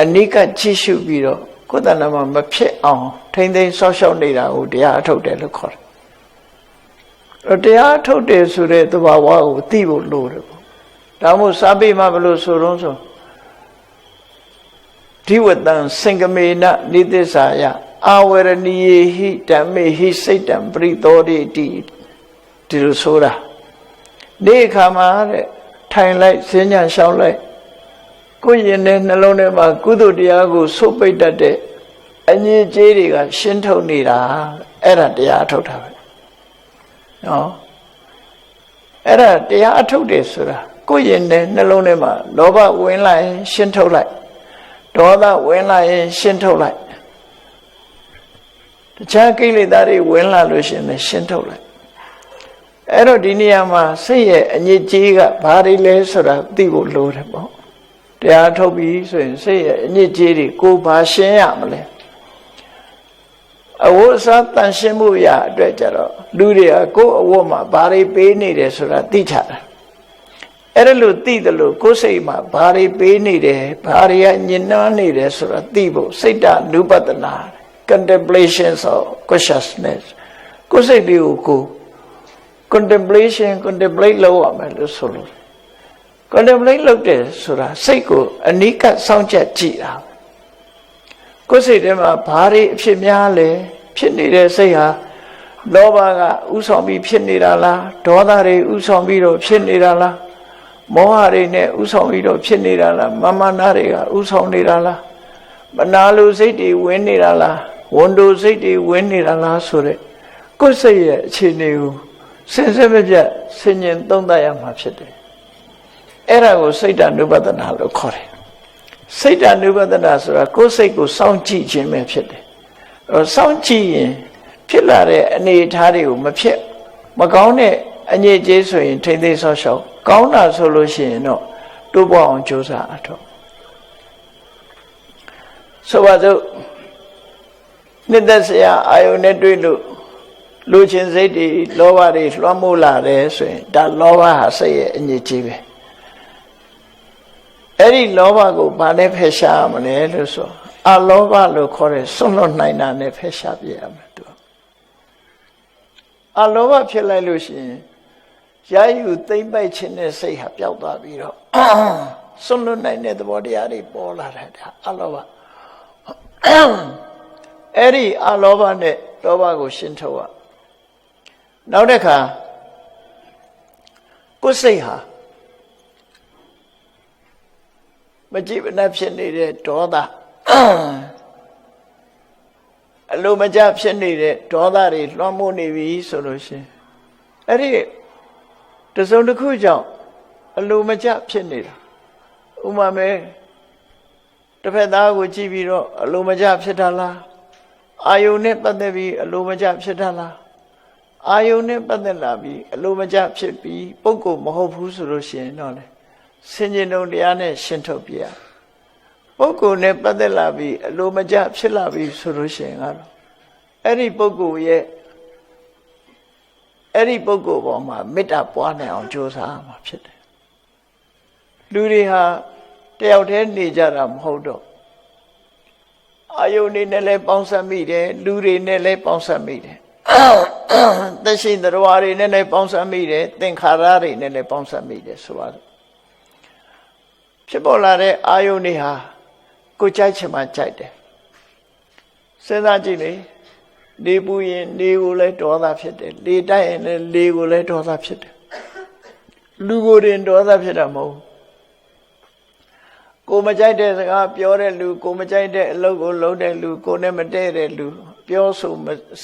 [SPEAKER 1] အနိကကြည့်ရှုပြီးတော့ကိုယ်တဏ္ဍာမှာမဖြစ်အောင်ထိမ့်သိမ်းဆောက်ရှောက်နေတာကိုတရားအထုတ်တယ်လို့ခေါ်တယ်တရားအထုတ်တယ်ဆိုတဲ့သဘာဝကိုသိဖို့လိုတယ်ပေါ့ဒါမို့စာပေမှာဘယ်လိုဆိုတော့ဆိုဒီဝတ္တံစင်္ကမေနနိသစ္စာယအာဝရဏီယေဟိဓမ္မေဟိစိတ်တံပရိသောတိတိဒီလိုဆိုတာဒီအခါမှာတဲ့ထိုင်လိုက်စဉ်းညာလျှောက်လိုက်ကိုယ်ရင်တဲ့နှလုံးထဲမှာကုသိုလ်တရားကိုဆုပ်ပိတ်တတ်တဲ့အငြိအကျေးတွေကရှင်းထုတ်နေတာအဲ့ဒါတရားအထုတ်တာပဲနော်အဲ့ဒါတရားအထုတ်တယ်ဆိုတာကိုယ်ရင်တဲ့နှလုံးထဲမှာလောဘဝင်လာရင်ရှင်းထုတ်လိုက်ဒေါသဝင်လာရင်ရှင်းထုတ်လိုက်တခြားကိလေသာတွေဝင်လာလို့ရှိရင်ရှင်းထုတ်လိုက်အဲ့တော့ဒီနေရာမှာစိတ်ရဲ့အညစ်အကြေးကဘာတွေလဲဆိုတာသိဖို့လိုတယ်ပေါ့တရားထုတ်ပြီးဆိုရင်စိတ်ရဲ့အညစ်အကြေးတွေကိုဘာရှင်းရမလဲအဝတ်အစားတန်ရှင်းမှုရအတွက်ကြတော့လူတွေကကိုယ်အဝတ်မှာဘာတွေပေးနေတယ်ဆိုတာသိချတာအဲ့ဒါလို့သိတယ်လို့ကိုယ်စိတ်မှာဘာတွေပေးနေတယ်ဘာတွေကညင်နှွမ်းနေတယ်ဆိုတာသိဖို့စိတ်တနုပဒနာcontemplations of consciousness ကိုယ်စိတ်လေးကိုcontemplate လုပ်ရမယ်လို့ဆိုလို့ contemplate လုပ်တယ်ဆိုတာစိတ်ကိုအနိကစောင့်ကြည့်ကြည့်တာကိုယ်စိတ်ထဲမှာဘာတွေအဖြစ်များလဲဖြစ်နေတဲ့စိတ်ဟာလောဘကဥဆောင်ပြီးဖြစ်နေတာလားဒေါသတွေဥဆောင်ပြီးတော့ဖြစ်နေတာလားမောဟတွေနဲ့ဥဆောင်ပြီးတော့ဖြစ်နေတာလားမာနတွေကဥဆောင်နေတာလားမနာလိုစိတ်တွေဝင်နေတာလားဝန်တိုစိတ်တွေဝင်နေတာလားဆိုတဲ့ကိုယ်စိတ်ရဲ့အခြေအနေကိုစဉ်ဆက်မပြတ်ဆင်ញင်သုံးသပ်ရမှာဖြစ်တယ်အဲ့ဒါကိုစိတ်တ ानु ပဒနာလို့ခေါ်တယ်စိတ်တ ानु ပဒနာဆိုတာကိုယ်စိတ်ကိုစောင့်ကြည့်ခြင်းပဲဖြစ်တယ်စောင့်ကြည့်ရင်ဖြစ်လာတဲ့အနေအထားတွေကိုမဖြစ်မကောင်းတဲ့အညစ်အကြေးဆိုရင်ထိမ့်သိမ်းဆောက်ရှောက်ကောင်းတာဆိုလို့ရှိရင်တော့တိုးပွားအောင်ကြိုးစားအထောက်ဆိုပါစို့နှစ်သက်စရာအာယုန်နဲ့တွေ့လို့လူချင်းစိတ်တွေလောဘတွေလွှမ်းမိုးလာတယ်ဆိုရင်ဒါလောဘဟာစိတ်ရဲ့အညစ်အကြေးပဲအဲ့ဒီလောဘကိုဘာနဲ့ဖယ်ရှားရမလဲလို့ဆိုအလောဘလို့ခေါ်တဲ့စွန့်လွတ်နိုင်တာနဲ့ဖယ်ရှားပြရမယ်သူအလောဘဖြစ်လိုက်လို့ရှိရင်ရာယူသိမ့်ပိုက်ခြင်းနဲ့စိတ်ဟာပျောက်သွားပြီးတော့စွန့်လွတ်နိုင်တဲ့သဘောတရားတွေပေါ်လာတာအလောဘအဲ့ဒီအလောဘနဲ့လောဘကိုရှင်းထုတ်ရနောက်တစ်ခါကိုယ်စိတ်ဟာမကြည့်မနှက်ဖြစ်နေတဲ့ဒေါသအလိုမကျဖြစ်နေတဲ့ဒေါသတွေလွှမ်းမိုးနေပြီဆိုလို့ရှိရင်အဲ့ဒီတစုံတစ်ခုကြောင့်အလိုမကျဖြစ်နေတာဥမာမဲတစ်ဖက်သားကိုကြည့်ပြီးတော့အလိုမကျဖြစ်တာလားအာယုန်နဲ့ပတ်သက်ပြီးအလိုမကျဖြစ်တာလားအာယုန်နဲ့ပတ်သက်လာပြီးအလိုမကျဖြစ်ပြီးပုဂ္ဂိုလ်မဟုတ်ဘူးဆိုလို့ရှိရင်တော့လေဆင်ញင်တုံတရားနဲ့ရှင်းထုတ်ပြရပုဂ္ဂိုလ်နဲ့ပတ်သက်လာပြီးအလိုမကျဖြစ်လာပြီးဆိုလို့ရှိရင်ကတော့အဲ့ဒီပုဂ္ဂိုလ်ရဲ့အဲ့ဒီပုဂ္ဂိုလ်ပေါ်မှာမေတ္တာပွားနိုင်အောင်ကြိုးစားမှာဖြစ်တယ်လူတွေဟာတယောက်တည်းနေကြတာမဟုတ်တော့အာယုန်နဲ့လည်းပေါင်းစပ်မိတယ်လူတွေနဲ့လည်းပေါင်းစပ်မိတယ်သက်ရှိသတ္တဝါတွေနဲ့လည်းပေါင်းစပ်မိတယ်သင်္ခါရတွေနဲ့လည်းပေါင်းစပ်မိတယ်ဆိုပါတော့ဖြစ်ပေါ်လာတဲ့အာယုန်တွေဟာကိုကြိုက်ချင်မှကြိုက်တယ်စဉ်းစားကြည့်လေနေပူရင်နေကိုလည်းဒေါသဖြစ်တယ်လေတိုက်ရင်လည်းလေကိုလည်းဒေါသဖြစ်တယ်လူကိုယ်တင်ဒေါသဖြစ်တာမဟုတ်ကိုမကြိုက်တဲ့စကားပြောတဲ့လူကိုမကြိုက်တဲ့အလုပ်ကိုလုပ်တဲ့လူကိုနဲ့မတည့်တဲ့လူပြောဆို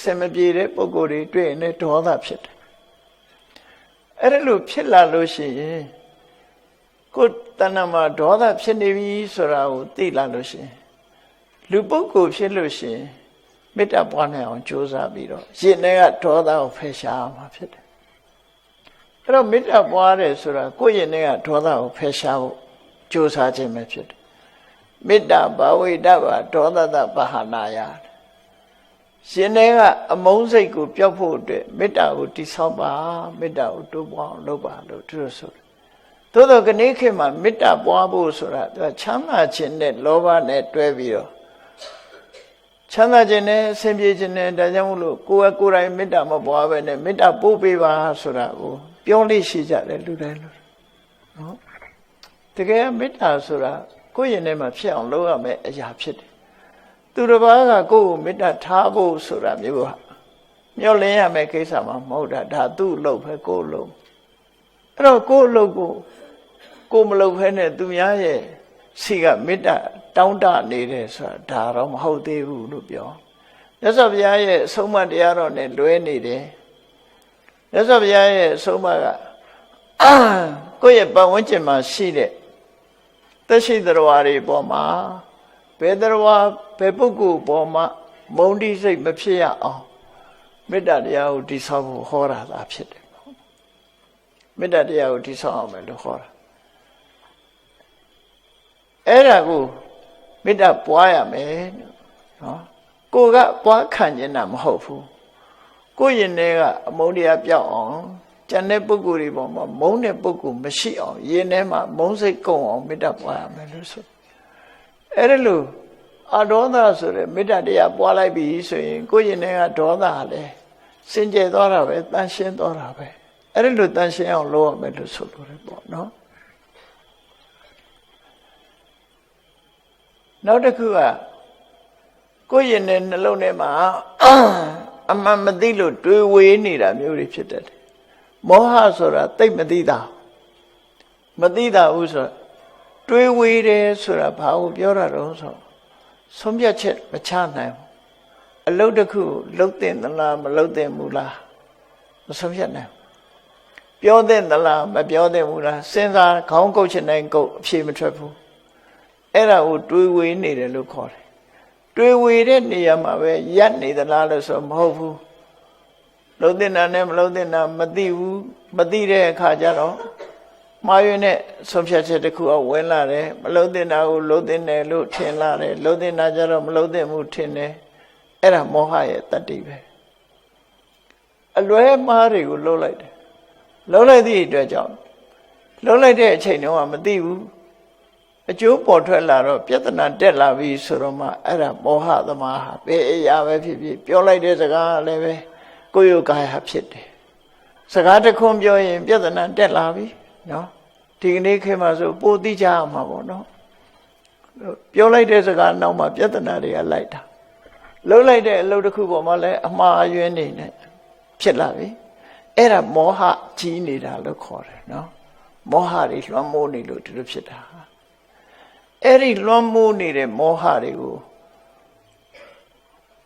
[SPEAKER 1] ဆင်မပြေတဲ့ပုံကိုယ်တွေတွေ့ရင်ဒေါသဖြစ်တယ်အဲ့ဒါလို့ဖြစ်လာလို့ရှိရင်ကိုယ်တဏ္ဍမှာဒေါသဖြစ်နေပြီဆိုတာကိုသိလာလို့ရှိရင်လူပုဂ္ဂိုလ်ဖြစ်လို့ရှိရင်မေတ္တာပွားနိုင်အောင်ကြိုးစားပြီးတော့ရင်ထဲကဒေါသကိုဖယ်ရှားမှာဖြစ်တယ်အဲ့တော့မေတ္တာပွားတယ်ဆိုတာကိုယ့်ရင်ထဲကဒေါသကိုဖယ်ရှားဖို့ကြိုးစားခြင်းပဲဖြစ်တယ်မေတ္တာဘာဝိတ္တဘာဒေါသတဘာဟာနာယရှင်ထဲကအမုန်းစိတ်ကိုပျောက်ဖို့အတွက်မေတ္တာကိုတည်ဆောက်ပါမေတ္တာကိုတိုးပွားအောင်လုပ်ပါလို့သူတို့ဆိုတယ်သို့တော့ခဏခေတ်မှာမေတ္တာပွားဖို့ဆိုတာသူကချမ်းသာခြင်းနဲ့လောဘနဲ့တွဲပြီးတော့ချမ်းသာခြင်းနဲ့အဆင်ပြေခြင်းနဲ့ဒါကြောင့်မို့လို့ကိုယ်ကိုယ်တိုင်မေတ္တာမပွားဘဲနဲ့မေတ္တာပို့ပေးပါဆိုတာကိုပြောလို့ရှိကြတယ်လူတိုင်းလူနော်တကယ်မေတ္တာဆိုတာကိုယ့်ရင်ထဲမှာဖြစ်အောင်လုပ်ရမယ့်အရာဖြစ်တယ်သူတစ်ပါးကကိုယ့်ကိုမေတ္တာထားဖို့ဆိုတာမျိုးဟာမျှော်လင့်ရမယ့်ကိစ္စမှမဟုတ်တာဒါသူ့အလုပ်ပဲကိုယ့်အလုပ်အဲ့တော့ကိုယ့်အလုပ်ကိုမလုပ်ဖဲနဲ့သူများရဲ့စီကမေတ္တာတောင်းတနေတယ်ဆိုတာဒါတော့မဟုတ်သေးဘူးလို့ပြောမြတ်စွာဘုရားရဲ့အဆုံးအမတရားတော်နဲ့လွဲနေတယ်မြတ်စွာဘုရားရဲ့အဆုံးအမကကိုယ့်ရဲ့ပတ်ဝန်းကျင်မှာရှိတဲ့သက်ရှိသတ္တဝါတွေပေါ်မှာဘယ်သတ္တဝါဘယ်ပုဂ္ဂိုလ်ပေါ်မှာမုန်းတိစိတ်မဖြစ်ရအောင်မေတ္တာတရားကိုတည်ဆောက်ဖို့ဟောတာသာဖြစ်တယ်မေတ္တာတရားကိုတည်ဆောက်အောင်မယ်လို့ဟောတာအဲ့ဒါကိုမေတ္တာပွားရမယ်နော်ကိုကပွားခံနေတာမဟုတ်ဘူးကိုရင်ထဲကအမုန်းတရားပြောက်အောင်ကျန်တဲ့ပုဂ္ဂိုလ်တွေပေါ်မှာမုန်းတဲ့ပုဂ္ဂိုလ်မရှိအောင်ရင်ထဲမှာမုန်းစိတ်ကုန်အောင်မေတ္တာပွားရမယ်လို့ဆိုအဲ့ဒါလို့အဒေါသဆိုတဲ့မေတ္တာတရားပွားလိုက်ပြီဆိုရင်ကိုရင်ထဲကဒေါသကလည်းစင်ကြယ်သွားတာပဲတန်ရှင်းသွားတာပဲအဲ့ဒါလို့တန်ရှင်းအောင်လုပ်ရမယ်လို့ဆိုလိုတယ်ပေါ့နော် နောက်တစ်ခုကကိုယ့်ရင်နဲ့နှလုံးထဲမှာအမှန်မသိလို့တွေးဝေးနေတာမျိုးတွေဖြစ်တတ်တယ်မောဟဆိုတာသိမသိတာမသိတာဘူးဆိုတွေးဝေးတယ်ဆိုတာဘာကိုပြောတာတော့ဆိုဆုံးဖြတ်ချက်မချနိုင်ဘူးအလုပ်တစ်ခုလုပ်တင်သလားမလုပ်တင်ဘူးလားမဆုံးဖြတ်နိုင်ဘူးပြောတင်သလားမပြောတင်ဘူးလားစဉ်းစားခေါင်းကုတ်ချင်တိုင်းကုတ်အဖြေမထွက်ဘူးအဲ့ဒါကိုတွေးဝေးနေတယ်လို့ခေါ်တယ်တွေးဝေတဲ့နေရာမှာပဲရပ်နေသလားလို့ဆိုမဟုတ်ဘူးလုံးတင်တာနဲ့မလုံးတင်တာမသိဘူးမသိတဲ့အခါကျတော့မှားယွင်းတဲ့ဆုံးဖြတ်ချက်တစ်ခုအဝင်လာတယ်မလုံးတင်တာကိုလုံးတင်တယ်လို့ထင်လာတယ်လုံးတင်တာကျတော့မလုံးတင်ဘူးထင်တယ်အဲ့ဒါမောဟရဲ့တတ္တိပဲအလွဲမှားတွေကိုလုံးလိုက်တယ်လုံးလိုက်သည့်အတွက်ကြောင့်လုံးလိုက်တဲ့အချိန်တုန်းကမသိဘူးအကျိုးပေါ်ထွက်လာတော့ပြဿနာတက်လာပြီဆိုတော့မှအဲ့ဒါမောဟသမားဟာဘယ်အရာပဲဖြစ်ဖြစ်ပြောလိုက်တဲ့စကားလည်းပဲကိုယ်ယုတ်ကာယဖြစ်တယ်စကားတစ်ခွန်းပြောရင်ပြဿနာတက်လာပြီနော်ဒီကနေ့ခေတ်မှာဆိုပိုသိကြရမှာပေါ့နော်ပြောလိုက်တဲ့စကားနောက်မှာပြဿနာတွေကလိုက်တာလှုပ်လိုက်တဲ့အလုပ်တစ်ခုပေါ်မှာလည်းအမှားအယွင်းနေနဲ့ဖြစ်လာပြီအဲ့ဒါမောဟကြီးနေတာလို့ခေါ်တယ်နော်မောဟတွေလွှမ်းမိုးနေလို့ဒီလိုဖြစ်တာအဲ့ဒီလွှမ်းမိုးနေတဲ့မောဟတွေကို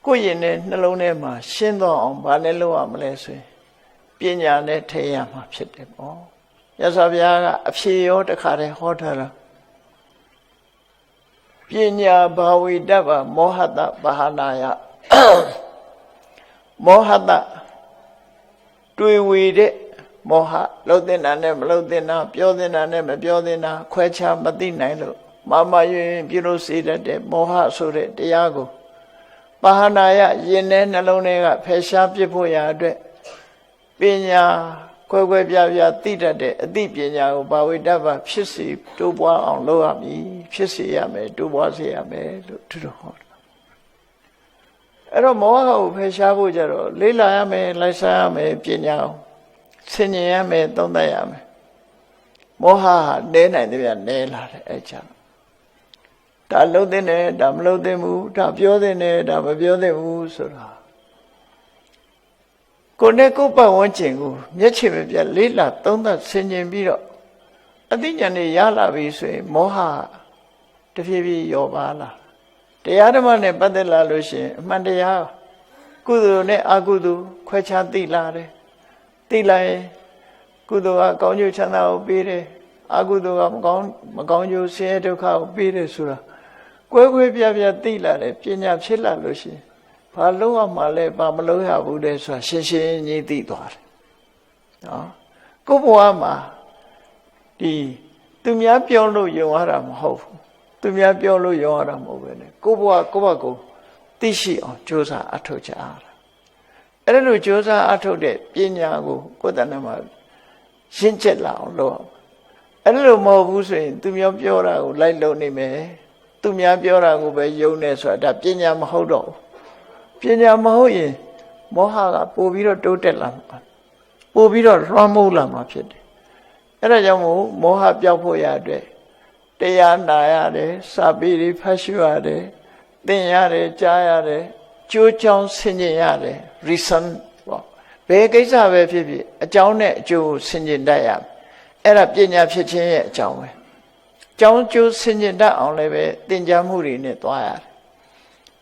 [SPEAKER 1] ကိုယ့်ရင်နဲ့နှလုံးထဲမှာရှင်းတော့အောင်ဘာနဲ့လုပ်ရမလဲဆိုရင်ပညာနဲ့ထည့်ရမှာဖြစ်တယ်ပေါ့မြတ်စွာဘုရားကအဖြေရောတခါတည်းဟောထားတာပညာဘာဝိတ္တဗမောဟတဘာဟာနာယမောဟတတွေဝေတဲ့မောဟလှုပ်တဲ့နာနဲ့မလှုပ်တဲ့နာပြောတဲ့နာနဲ့မပြောတဲ့နာခွဲခြားမသိနိုင်လို့မမယွင်ပြုလို့စေတတ်တဲ့မောဟဆိုတဲ့တရားကိုပါဟနာယယင်တဲ့နှလုံးထဲကဖယ်ရှားပြစ်ဖို့ရာအတွက်ပညာခွဲခွဲပြားပြားသိတတ်တဲ့အသိပညာကိုဘာဝိတ္တဗဖြစ်စီတိုးပွားအောင်လုပ်ရမည်ဖြစ်စေရမယ်တိုးပွားစေရမယ်လို့သူတို့ဟောတာအဲ့တော့မောဟကိုဖယ်ရှားဖို့ကြတော့လေ့လာရမယ်လိုက်စားရမယ်ပညာကိုဆင်ញင်ရမယ်သုံးသပ်ရမယ်မောဟဟာနဲနိုင်တဲ့ပြနဲလာတယ်အဲ့ကြောင့်ဒါလှုပ်တဲ့နဲ့ဒါမလှုပ်တဲ့ဘူးဒါပြောတဲ့နဲ့ဒါမပြောတဲ့ဘူးဆိုတာကိုယ်နဲ့ကိုယ်ပတ်ဝန်းကျင်ကိုမျက်ခြေမပြတ်လေးလာသုံးသပ်ဆင်ခြင်ပြီးတော့အသိဉာဏ်နဲ့ရလာပြီဆိုရင်မောဟတဖြည်းဖြည်းရောပါလာတရားဓမ္မနဲ့ပတ်သက်လာလို့ရှိရင်အမှန်တရားကုသိုလ်နဲ့အကုသိုလ်ခွဲခြားသိလာတယ်သိလိုက်ရင်ကုသိုလ်ကကောင်းကျိုးချမ်းသာကိုပေးတယ်အကုသိုလ်ကမကောင်းကျိုးဆင်းရဲဒုက္ခကိုပေးတယ်ဆိုတာကွဲကွဲပြားပြားသိလာတယ်ပညာဖြစ်လာလို့ရှိရင်ဘာလို့ရမှာလဲဘာမလို့ရဘူးလဲဆိုတာရှင်းရှင်းကြီးသိသွားတယ်နော်ကိုယ့်ဘဝမှာဒီသူများပြောလို့ယုံရတာမဟုတ်ဘူးသူများပြောလို့ယုံရတာမဟုတ်ပဲねကိုယ့်ဘဝကိုယ့်ဘက်ကိုသိရှိအောင်ကြိုးစားအထောက်ကြရတာအဲ့ဒါလိုကြိုးစားအထောက်တဲ့ပညာကိုကိုယ်တဏ္ဍမှာရှင်းချက်လာအောင်လုပ်အောင်အဲ့ဒါလိုမဟုတ်ဘူးဆိုရင်သူများပြောတာကိုလိုက်လုပ်နေမယ်သူများပြောတာကိုပဲယုံနေဆိုတာဒါပညာမဟုတ်တော့ဘူးပညာမဟုတ်ရင်မောဟကပို့ပြီးတော့တိုးတက်လာမှာပို့ပြီးတော့လွှမ်းမိုးလာမှာဖြစ်တယ်အဲ့ဒါကြောင့်မို့မောဟပျောက်ဖို့ရတဲ့တရားနာရတယ်စာပေတွေဖတ်ရှုရတယ်သင်ရတယ်ကြားရတယ်ကြိုးကြောင်းဆင်ခြင်ရတယ် reason ပေါ့ဘယ်ကိစ္စပဲဖြစ်ဖြစ်အကြောင်းနဲ့အကျိုးကိုဆင်ခြင်တတ်ရအဲ့ဒါပညာဖြစ်ခြင်းရဲ့အကြောင်းပဲကြောင်းကျိုးဆင်ခြင်တတ်အောင်လည်းပဲသင်ကြားမှုတွေနဲ့သွားရတယ်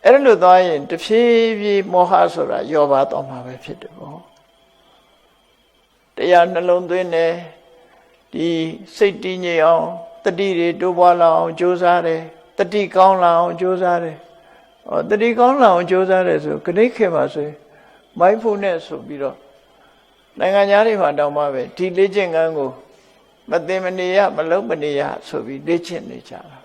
[SPEAKER 1] အဲ့ဒါလို့သွားရင်တဖြည်းဖြည်းမောဟဆိုတာယောပါတော့မှာပဲဖြစ်တယ်ပေါ့တရားနှလုံးသွင်းတယ်ဒီစိတ်တည်ငြိမ်အောင်တတိတွေတိုးပွားလာအောင်ကြိုးစားတယ်တတိကောင်းလာအောင်ကြိုးစားတယ်တတိကောင်းလာအောင်ကြိုးစားတယ်ဆိုခဏခေတ်မှာဆိုရင် mindfulness ဆိုပြီးတော့နိုင်ငံသားတွေမှာတောင်းပါပဲဒီလေ့ကျင့်ခန်းကိုမသိမနေရမလုံးမနေရဆိုပြီးလေ့ကျင့်နေကြတာ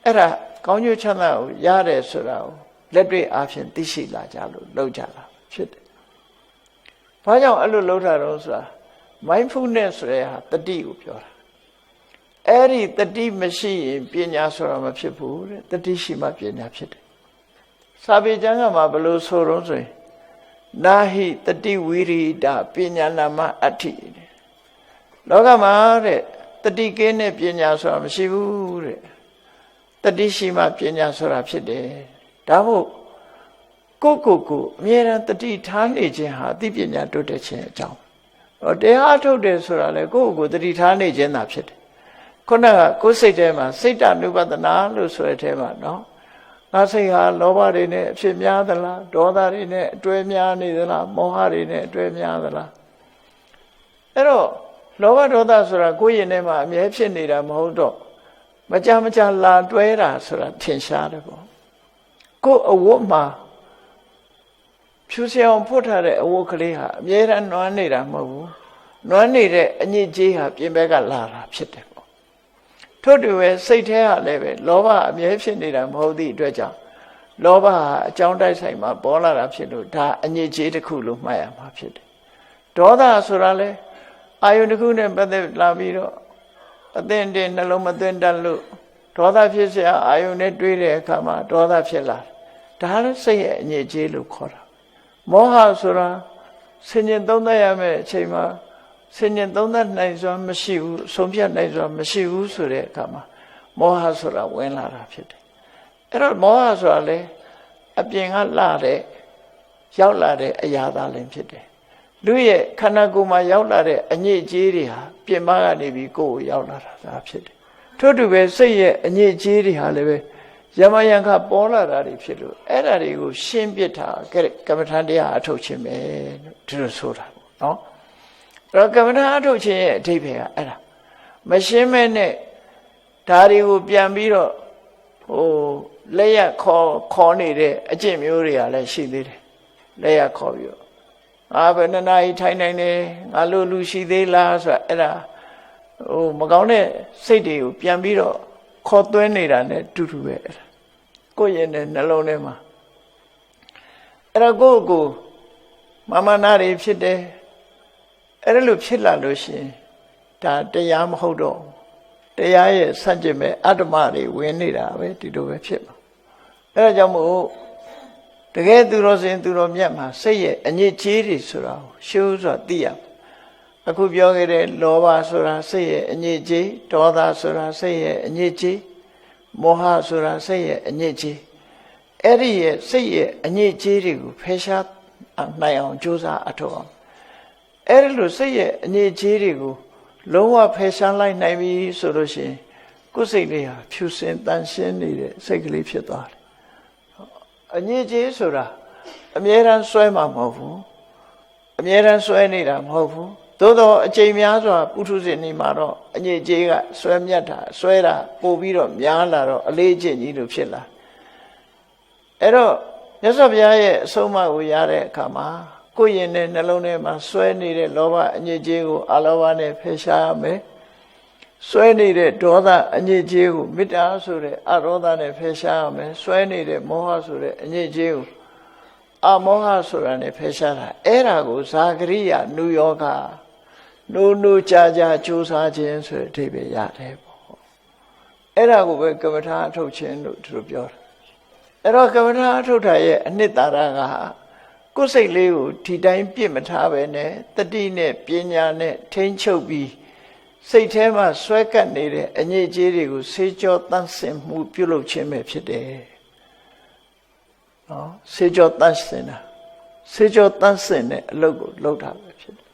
[SPEAKER 1] အဲ့ဒါကောင်းကျိုးချမ်းသာကိုရတယ်ဆိုတာကိုလက်တွေ့အားဖြင့်သိရှိလာကြလို့လုပ်ကြတာဖြစ်တယ်။ဘာကြောင့်အဲ့လိုလုပ်တာတော့ဆိုတာ mindfulness ဆိုတဲ့ဟာတတိကိုပြောတာ။အဲ့ဒီတတိမရှိရင်ပညာဆိုတာမဖြစ်ဘူးတဲ့တတိရှိမှပညာဖြစ်တယ်။စာပေကျမ်းကမှာဘယ်လိုဆိုတော့ဆိုရင်နာဟိတတိဝိရိဒပညာနာမအဋ္ဌိတဲ့လောကမှာတဲ့တတိကင်းတဲ့ပညာဆိုတာမရှိဘူးတဲ့ တတိရှိမှပညာဆိုတာဖြစ်တယ်ဒါမို့ကိုအမြဲတမ်းတတိထားနေခြင်းဟာအသိပညာတိုးတက်ခြင်းအကြောင်းတရားထုတ်တယ်ဆိုတာလေကိုတတိထားနေခြင်းသာဖြစ်တယ်ခုနကကိုယ်စိတ်ထဲမှာစိတ်တ ानु ပဒနာလို့ဆိုတဲ့ထဲမှာနော်ငါစိတ်ဟာလောဘတွေနဲ့အဖြစ်များသလားဒေါသတွေနဲ့အတွေ့များနေသလားမောဟတွေနဲ့အတွေ့များသလားအဲ့တော့လောဘဒေါသဆိုတာကိုယ်ရင်ထဲမှာအမြဲဖြစ်နေတာမဟုတ်တော့မကြလာတွဲတာဆိုတာထင်ရှားတယ်ပေါ့ကိုယ်အဝတ်မှာဖြူစင်အောင်ဖွတ်ထားတဲ့အဝတ်ကလေးဟာအမြဲတမ်းနွမ်းနေတာမဟုတ်ဘူးနွမ်းနေတဲ့အညစ်အကြေးဟာပြင်ဘက်ကလာတာဖြစ်တယ်ပေါ့ထို့တူပဲစိတ်ထဲဟာလည်းပဲလောဘအမြဲဖြစ်နေတာမဟုတ်သည့်အတွက်ကြောင့်လောဘဟာအကြောင်းတိုက်ဆိုင်မှာပေါ်လာတာဖြစ်လို့ဒါအညစ်အကြေးတစ်ခုလို့မှတ်ရမှာဖြစ်တယ်ဒေါသဆိုတာလည်းအာယုန်တစ်ခုနဲ့ပတ်သက်လာပြီးတော့အသင့်တင်နှလုံးမသွင်းတတ်လို့ဒေါသဖြစ်เสียအာယုန်နဲ့တွေးတဲ့အခါမှာဒေါသဖြစ်လာတယ်ဒါလည်းစိတ်ရဲ့အညစ်အကြေးလို့ခေါ်တာမောဟဆိုတာဆင်ញင်သုံးသပ်ရမယ့်အချိန်မှာဆင်ញင်သုံးသပ်နိုင်စွာမရှိဘူးဆုံးဖြတ်နိုင်စွာမရှိဘူးဆိုတဲ့အခါမှာမောဟဆိုတာဝင်လာတာဖြစ်တယ်အဲ့တော့မောဟဆိုတာလေအပြင်ကလာတဲ့ရောက်လာတဲ့အရာသားလည်းဖြစ်တယ်လူရဲ့ခန္ဓာကိုယ်မှာရောက်လာတဲ့အညစ်အကြေးတွေဟာပြင်ပကနေပြီးကိုယ်ကိုရောက်လာတာဒါဖြစ်တယ်ထို့တူပဲစိတ်ရဲ့အညစ်အကြေးတွေဟာလည်းပဲယမယံခပေါ်လာတာတွေဖြစ်လို့အဲ့ဒါတွေကိုရှင်းပြတာကမ္မထာတရားအထုတ်ခြင်းပဲလို့ဒီလိုဆိုတာပေါ့နော်အဲ့တော့ကမ္မထာအထုတ်ခြင်းရဲ့အဓိပ္ပာယ်ကအဲ့ဒါမရှင်းမဲနဲ့ဒါတွေကိုပြန်ပြီးတော့လက်ရခေါ်နေတဲ့အကျင့်မျိုးတွေကလည်းရှိသေးတယ်လက်ရခေါ်ပြီးတော့ငါဘယ်နှစ်နာရီထိုင်နိုင်တယ်ငါလူရှိသေးလားဆိုတာအဲ့ဒါမကောင်းတဲ့စိတ်တွေကိုပြန်ပြီးတော့ခေါ်သွင်းနေတာနဲ့တူတူပဲအဲ့ဒါကိုယ့်ရဲ့နှလုံးထဲမှာအဲ့တော့ကိုမမနာတွေဖြစ်တယ်အဲ့ဒါလို့ဖြစ်လာလို့ရှိရင်ဒါတရားမဟုတ်တော့တရားရဲ့ဆန့်ကျင်မဲ့အတ္တမတွေဝင်နေတာပဲဒီလိုပဲဖြစ်မှာအဲ့ဒါကြောင့်မို့တကယ်သူတော်စင်သူတော်မြတ်မှာစိတ်ရဲ့အညစ်အကြေးတွေဆိုတာကိုရှုစွာသိရအခုပြောခဲ့တဲ့လောဘဆိုတာစိတ်ရဲ့အညစ်အကြေးဒေါသဆိုတာစိတ်ရဲ့အညစ်အကြေးမောဟဆိုတာစိတ်ရဲ့အညစ်အကြေးအဲ့ဒီရဲ့စိတ်ရဲ့အညစ်အကြေးတွေကိုဖယ်ရှားနိုင်အောင်ကြိုးစားအထောက်အောင်အဲ့ဒီလိုစိတ်ရဲ့အညစ်အကြေးတွေကိုလုံးဝဖယ်ရှားလိုက်နိုင်ပြီဆိုလို့ရှိရင်ကိုယ်စိတ်လေးဟာဖြူစင်တန်ရှင်းနေတဲ့စိတ်ကလေးဖြစ်သွားတယ်အညစ်အကြေးဆိုတာအမြဲတမ်းစွဲမှာမဟုတ်ဘူးအမြဲတမ်းစွဲနေတာမဟုတ်ဘူးသို့တော့အချိန်များစွာပုထုဇဉ်နေမှာတော့အညစ်အကြေးကစွဲမြတ်တာစွဲတာပို့ပြီးတော့များလာတော့အလေးအကျင့်ကြီးလို့ဖြစ်လာအဲ့တော့မြတ်စွာဘုရားရဲ့အဆုံးအမကိုရတဲ့အခါမှာကိုယ်ရင်နဲ့နှလုံးထဲမှာစွဲနေတဲ့လောဘအညစ်အကြေးကိုအလောဘနဲ့ဖယ်ရှားရမယ်စွဲနေတဲ့ဒေါသအညစ်အကြေးကိုမေတ္တာဆိုတဲ့အရောဓနဲ့ဖယ်ရှားရမယ်စွဲနေတဲ့မောဟဆိုတဲ့အညစ်အကြေးကိုအမောဟဆိုတာနဲ့ဖယ်ရှားတာအဲ့ဒါကိုဇာဂရိယနုယောဂနိုးကြာကြိုးစားခြင်းဆိုတဲ့အဓိပ္ပာယ်ရတယ်ပေါ့အဲ့ဒါကိုပဲကမ္မထာအထုတ်ခြင်းလို့သူတို့ပြောတာအဲ့တော့ကမ္မထာအထုတ်တာရဲ့အနှစ်သာရကကိုယ်စိတ်လေးကိုဒီတိုင်းပြစ်မထားပဲနဲ့တတိနဲ့ပညာနဲ့ထိန်းချုပ်ပြီးစိတ်ထဲမှာဆွဲကပ်နေတဲ့အညစ်အကြေးတွေကိုဆေးကြောတန့်စင်မှုပြုလုပ်ခြင်းပဲဖြစ်တယ်နော်ဆေးကြောတန့်စင်တာဆေးကြောတန့်စင်တဲ့အလုပ်ကိုလုပ်တာပဲဖြစ်တယ်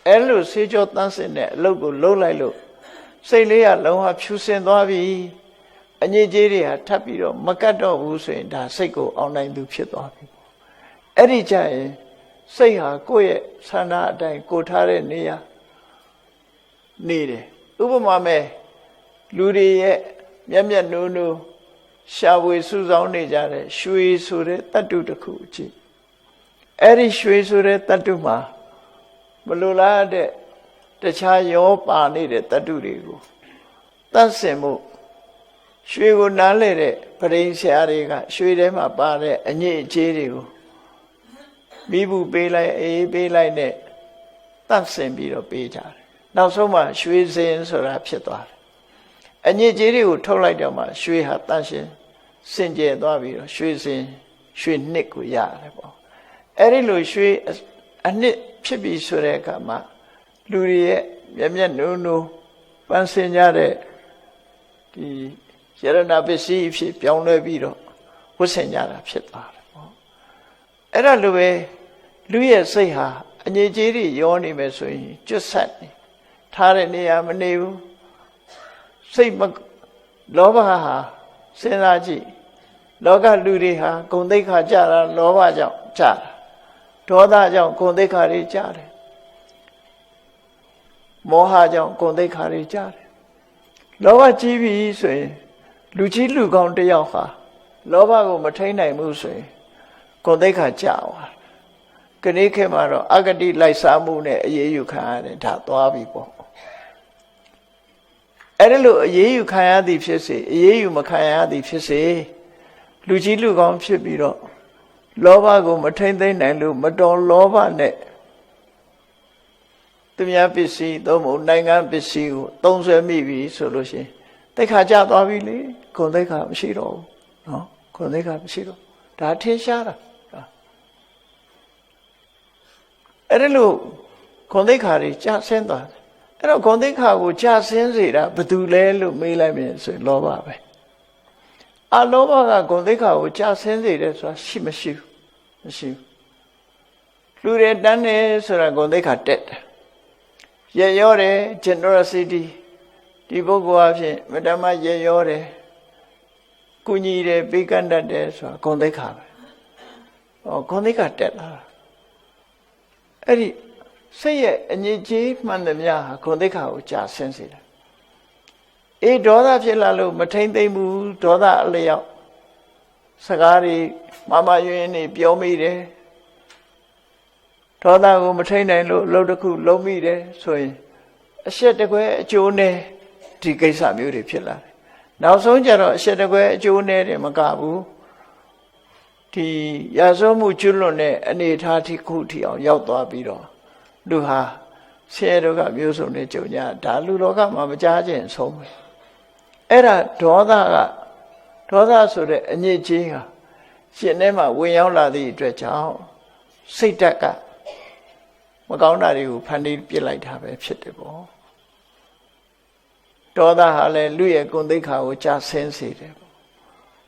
[SPEAKER 1] အဲ့လိုဆေးကြောတန့်စင်တဲ့အလုပ်ကိုလုပ်လိုက်လို့စိတ်လေးကလုံးဝဖြူစင်သွားပြီအညစ်အကြေးတွေဟာထပ်ပြီးတော့မကတ်တော့ဘူးဆိုရင်ဒါစိတ်ကိုအောင်နိုင်သူဖြစ်သွားပြီအဲ့ဒီကြရင်စိတ်ဟာကိုယ့်ရဲ့ဆန္ဒအတိုင်းကိုထားတဲ့နေရာနေတယ်ဥပမာမဲ့လူတွေရဲ့မျက်မျက်နှိုးနှိုးရှာဖွေစုဆောင်းနေကြတဲ့ရွှေဆိုတဲ့တတ္တုတစ်ခုအကြည့်အဲ့ဒီရွှေဆိုတဲ့တတ္တုမှာမလိုလားတဲ့တခြားရောပါနေတဲ့တတ္တုတွေကိုတတ်စင်မှုရွှေကိုနားလဲတဲ့ပရိန်ဆရာတွေကရွှေထဲမှာပါတဲ့အညစ်အကြေးတွေကိုမိဘူးပေးလိုက်အေးပေးလိုက်နဲ့တတ်စင်ပြီးတော့ပေးကြတယ်နောက်ဆုံးမှရွှေစင်ဆိုတာဖြစ်သွားတယ်အညစ်အကြေးတွေကိုထုတ်လိုက်တော့မှရွှေဟာတန့်ရှင်းစင်ကြယ်သွားပြီးတော့ရွှေစင်ရွှေနှစ်ကိုရတယ်ပေါ့အဲ့ဒီလိုရွှေအနှစ်ဖြစ်ပြီးဆိုတဲ့အခါမှာလူတွေရဲ့မျက်မျက်နှိုးနှိုးပန်းစင်ကြတဲ့ဒီ ယရဏပစ္စည်းဖြစ်ပြောင်းလဲပြီးတော့ဝတ်ဆင်ကြတာဖြစ်သွားတယ်ပေါ့အဲ့ဒါလိုပဲလူရဲ့စိတ်ဟာအငြိကြေးတွေရောနေမယ်ဆိုရင်ကျွတ်ဆက်နေထားတဲ့နေရာမနေဘူးစိတ်လောဘဟာစဉ်းစားကြည့်လောကလူတွေဟာဂုဏ်သိက္ခာကြတာလောဘကြောင့်ကြတာဒေါသကြောင့်ဂုဏ်သိက္ခာတွေကြတယ်မောဟကြောင့်ဂုဏ်သိက္ခာတွေကြတယ်လောဘကြီးပြီဆိုရင်လူကြီးလူကောင်းတယောက်ဟာလောဘကိုမထိန်နိုင်ဘူးဆိုရင်ဂုဏ်သိက္ခာကြသွားခဏခေတ်မှာတော့အဂတိလိုက်စားမှုနဲ့အေးအေးယူခံရတယ်ဒါသွားပြီပေါ့အဲ့ဒါလို့အေးအေးယူခံရသည်ဖြစ်စေအေးအေးယူမခံရသည်ဖြစ်စေလူကြီးလူကောင်းဖြစ်ပြီးတော့လောဘကိုမထိန်သိမ်းနိုင်လို့မတော်လောဘနဲ့သူများပစ္စည်းသို့မဟုတ်နိုင်ငံပစ္စည်းကိုသုံးဆွဲမိပြီဆိုလို့ရှိရင်သိက္ခာကျသွားပြီလေဂုဏ်သိက္ခာမရှိတော့ဘူးနော်ဂုဏ်သိက္ခာမရှိတော့ဒါထင်ရှားတာအဲ့ဒါလို့ဂုဏ်သိက္ခာတွေကျဆင်းသွားတယ်အဲ့တော့ဂုဏ်သိက္ခာကိုကျဆင်းစေတာဘယ်သူလဲလို့မေးလိုက်မြင်ဆိုရင်လောဘပဲအလောဘကဂုဏ်သိက္ခာကိုကျဆင်းစေတယ်ဆိုတာရှိမရှိဘူးမရှိဘူးလူတွေတန်းနေဆိုတာဂုဏ်သိက္ခာတက်တယ်ရရောတယ် generosity ဒီပုဂ္ဂိုလ်အဖြစ်မတမရရောတယ်ကုညီတယ်ပေးကမ်းတတ်တယ်ဆိုတာဂုဏ်သိက္ခာပဲဟောဂုဏ်သိက္ခာတက်လာအဲ့ဒီစိတ်ရဲ့အငြိကြေးမှန်သမျှဟာဂုဏ်သိက္ခာကိုကြာဆင်းစေတယ်အေးဒေါသဖြစ်လာလို့မထိမ့်သိမ့်ဘူးဒေါသအလျောက်စကားတွေမမယွင်းနေပြောမိတယ်ဒေါသကိုမထိန်နိုင်လို့အလုပ်တစ်ခုလုံးမိတယ်ဆိုရင်အရှက်တကွဲအကျိုးနဲ့ဒီကိစ္စမျိုးတွေဖြစ်လာတယ်နောက်ဆုံးကျတော့အရှက်တကွဲအကျိုးနဲ့တယ်မကဘူးဒီရာဇဝမှုကျွလွန်တဲ့အနေအထားတစ်ခုထိအောင်ရောက်သွားပြီးတော့လူဟာဆင်းရဲဒုက္ခမျိုးစုံနဲ့ကြုံကြဒါလူလောကမှာမကြားခြင်းဆုံးပဲအဲ့ဒါဒေါသဆိုတဲ့အညစ်အကြေးဟာရှင်ထဲမှာဝင်ရောက်လာသည့်အတွက်ကြောင့်စိတ်ဓာတ်ကမကောင်းတာတွေကိုဖန်တီးပြစ်လိုက်တာပဲဖြစ်တယ်ပေါ့ဒေါသဟာလည်းလူရဲ့ဂုဏ်သိက္ခာကိုကျဆင်းစေတယ်ပေါ့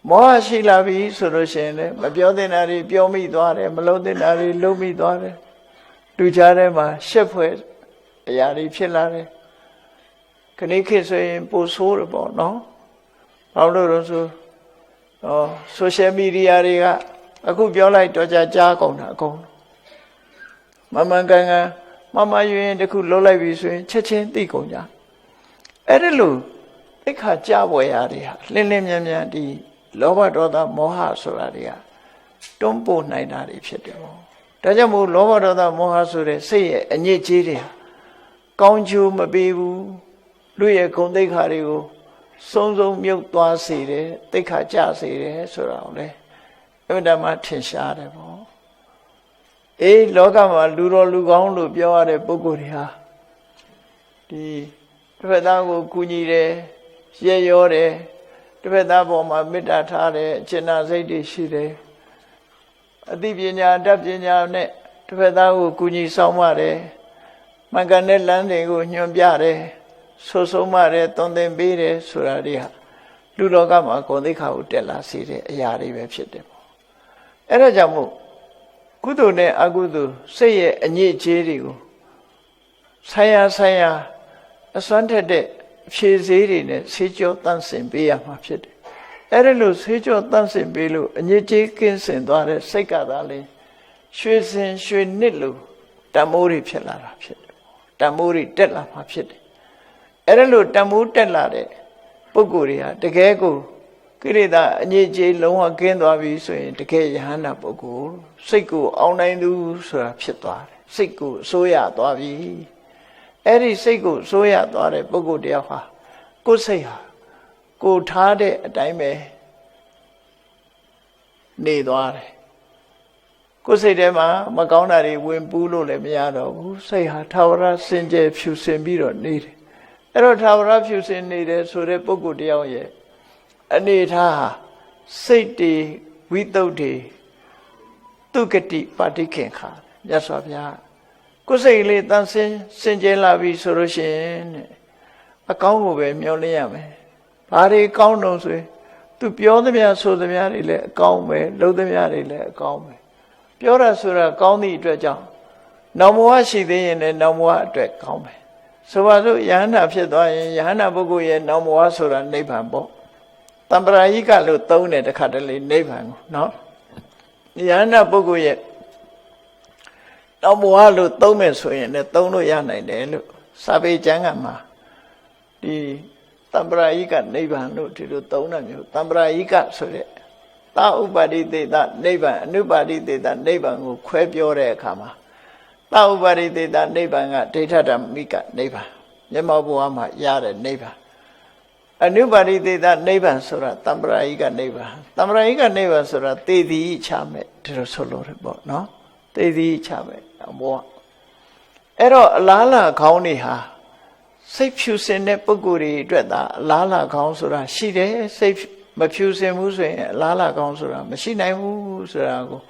[SPEAKER 1] မောဟရှိလာပြီဆိုလို့ရှိရင်လည်းမပြောသင့်တာတွေပြောမိသွားတယ်မလုပ်သင့်တာတွေလုပ်မိသွားတယ်လူကြားထဲမှာရှက်ဖွယ်အရာတွေဖြစ်လာတယ်ခဏခေတ်ဆိုရင်ပိုဆိုးတယ်ပေါ့နော်ဘာလို့လဲဆိုsocial media တွေကအခုပြောလိုက်တော့ကြားကုန်တာအကုန်မမှန်ကန်ကန်မမယွင်းတခုလှုပ်လိုက်ပြီဆိုရင်ချက်ချင်းသိကုန်ကြအဲ့ဒါလို့သိခါကြပွဲရာတွေဟာလင်းလင်းမြန်မြန်ဒီလောဘဒေါသမောဟဆိုတာတွေကတွန်းပို့နိုင်တာတွေဖြစ်တယ်ပေါ့ဒါကြောင့်မို့လောဘဒေါသမောဟဆိုတဲ့စိတ်ရဲ့အညစ်အကြေးတွေကောင်းကျိုးမပေးဘူးလူရဲ့ဂုဏ်သိက္ခာတွေကိုစုံမြုပ်သွားစေတယ်သိက္ခာကျစေတယ်ဆိုတာကိုလေအမှန်တမ်းထင်ရှားတယ်ပေါ့အေးလောကမှာလူတော်လူကောင်းလို့ပြောရတဲ့ပုဂ္ဂိုလ်တွေဟာဒီတစ်ဖက်သားကိုကူညီတယ်ရဲရောတယ်တစ်ဖက်သားပေါ်မှာမေတ္တာထားတယ်အကျဉ်းစိတ်တွေရှိတယ်အသိပညာတတ်ပညာနဲ့တစ်ဖက်သားကိုကူညီဆောင်ရတယ်မှန်ကန်တဲ့လမ်းတွေကိုညွှန်ပြတယ်ဆိုဆုံးမတယ်သွန်သင်ပေးတယ်ဆိုတာတွေဟာလူလောကမှာဂုဏ်သိက္ခာကိုတက်လာစေတဲ့အရာတွေပဲဖြစ်တယ်ပေါ့အဲ့ဒါကြောင့်မို့ကုသိုလ်နဲ့အကုသိုလ်စိတ်ရဲ့အညစ်အကြေးတွေကိုဆိုင်ရာအစွမ်းထက်တဲ့ဖြည့်စည်းတွေနဲ့ဆေးကြောတန့်စင်ပေးရမှာဖြစ်တယ်အဲ့ဒါလို့ဆေးကြောတန့်စင်ပေးလို့အညစ်အကြေးကင်းစင်သွားတဲ့စိတ်ကသာလေရွှေစင်ရွှေနှစ်လို့တန်မိုးတွေဖြစ်လာတာဖြစ်တယ်တန်မိုးတွေတက်လာမှာဖြစ်တယ်အဲ့ဒါလို့တန်မိုးတက်လာတဲ့ပုဂ္ဂိုလ်တွေဟာတကယ်ကိုကိလေသာအညစ်အကြေးလုံးဝကင်းသွားပြီဆိုရင်တကယ်ယဟန္တာပုဂ္ဂိုလ်စိတ်ကိုအောင်နိုင်သူဆိုတာဖြစ်သွားတယ်စိတ်ကိုအစိုးရသွားပြီအဲ့ဒီစိတ်ကိုအစိုးရသွားတဲ့ပုဂ္ဂိုလ်တယောက်ဟာကိုယ်စိတ်ဟာကိုထားတဲ့အတိုင်းပဲနေသွားတယ်ကိုယ်စိတ်ထဲမှာမကောင်းတာတွေဝင်ပူးလို့လည်းမရတော့ဘူးစိတ်ဟာထာဝရစင်ကြယ်ဖြူစင်ပြီးတော့နေတယ်အဲ့တော့ထာဝရဖြူစင်နေတယ်ဆိုတဲ့ပုဂ္ဂိုလ်တယောက်ရဲ့အနေထားဟာစိတ်တွေဝိသုဒ္ဓေသူကတိပါတိခင်ခါမြတ်စွာဘုရားကိုယ်စိတ်လေးတန်ဆင်းစင်ကြယ်လာပြီဆိုလို့ရှိရင်အကောင်းကိုပဲမျှော်လင့်ရမယ်။ဘာ ဘာတွေကောင်းတော့ဆိုရင်သူပြောသမျှဆိုသမျှတွေလည်းအကောင်းပဲလုပ်သမျှတွေလည်းအကောင်းပဲပြောတာဆိုတာကောင်းသည့်အတွက်ကြောင့်နောင်ဘဝရှိသေးရင်လည်းနောင်ဘဝအတွက်ကောင်းပဲဆိုပါစို့ယဟန္တာဖြစ်သွားရင်ယဟန္တာပုဂ္ဂိုလ်ရဲ့နောင်ဘဝဆိုတာနိဗ္ဗာန်ပေါ့တမ္ပရာယိကလို့သုံးတယ်တစ်ခါတလေနိဗ္ဗာန်ကိုနော်ယဟန္တာပုဂ္ဂိုလ်ရဲ့နောင်ဘဝလို့သုံးမယ်ဆိုရင်လည်းသုံးလို့ရနိုင်တယ်လို့စာပေကျမ်းကမှာဒီတမ္ပရာယိကနိဗ္ဗာန်လို့ဒီလိုသုံးတာမျိုးတမ္ပရာယိကဆိုတဲ့သာဥပါတိတေတနိဗ္ဗာန်အနုပါတိတေတနိဗ္ဗာန်ကိုခွဲပြောတဲ့အခါမှာသာဥပါတိတေတနိဗ္ဗာန်ကဒိဋ္ဌဓမ္မိကနိဗ္ဗာန်မျက်မှောက်ဘဝမှာရတဲ့နိဗ္ဗာန်အနုပါတိတေတနိဗ္ဗာန်ဆိုတာတမ္ပရာယိကနိဗ္ဗာန်တမ္ပရာယိကနိဗ္ဗာန်ဆိုတာသေသည်ချမဲ့ဒီလိုဆိုလို့ရပေါ့နော်သေသည်ချမဲ့ဘောအဲ့တော့အလားလာခေါင်းတွေဟာစိတ်ဖြူစင်တဲ့ပုဂ္ဂိုလ်တွေအတွက်သာအလားလာခေါင်းဆိုတာရှိတယ်စိတ်မဖြူစင်ဘူးဆိုရင်အလားလာခေါင်းဆိုတာမရှိနိုင်ဘူးဆိုတာကို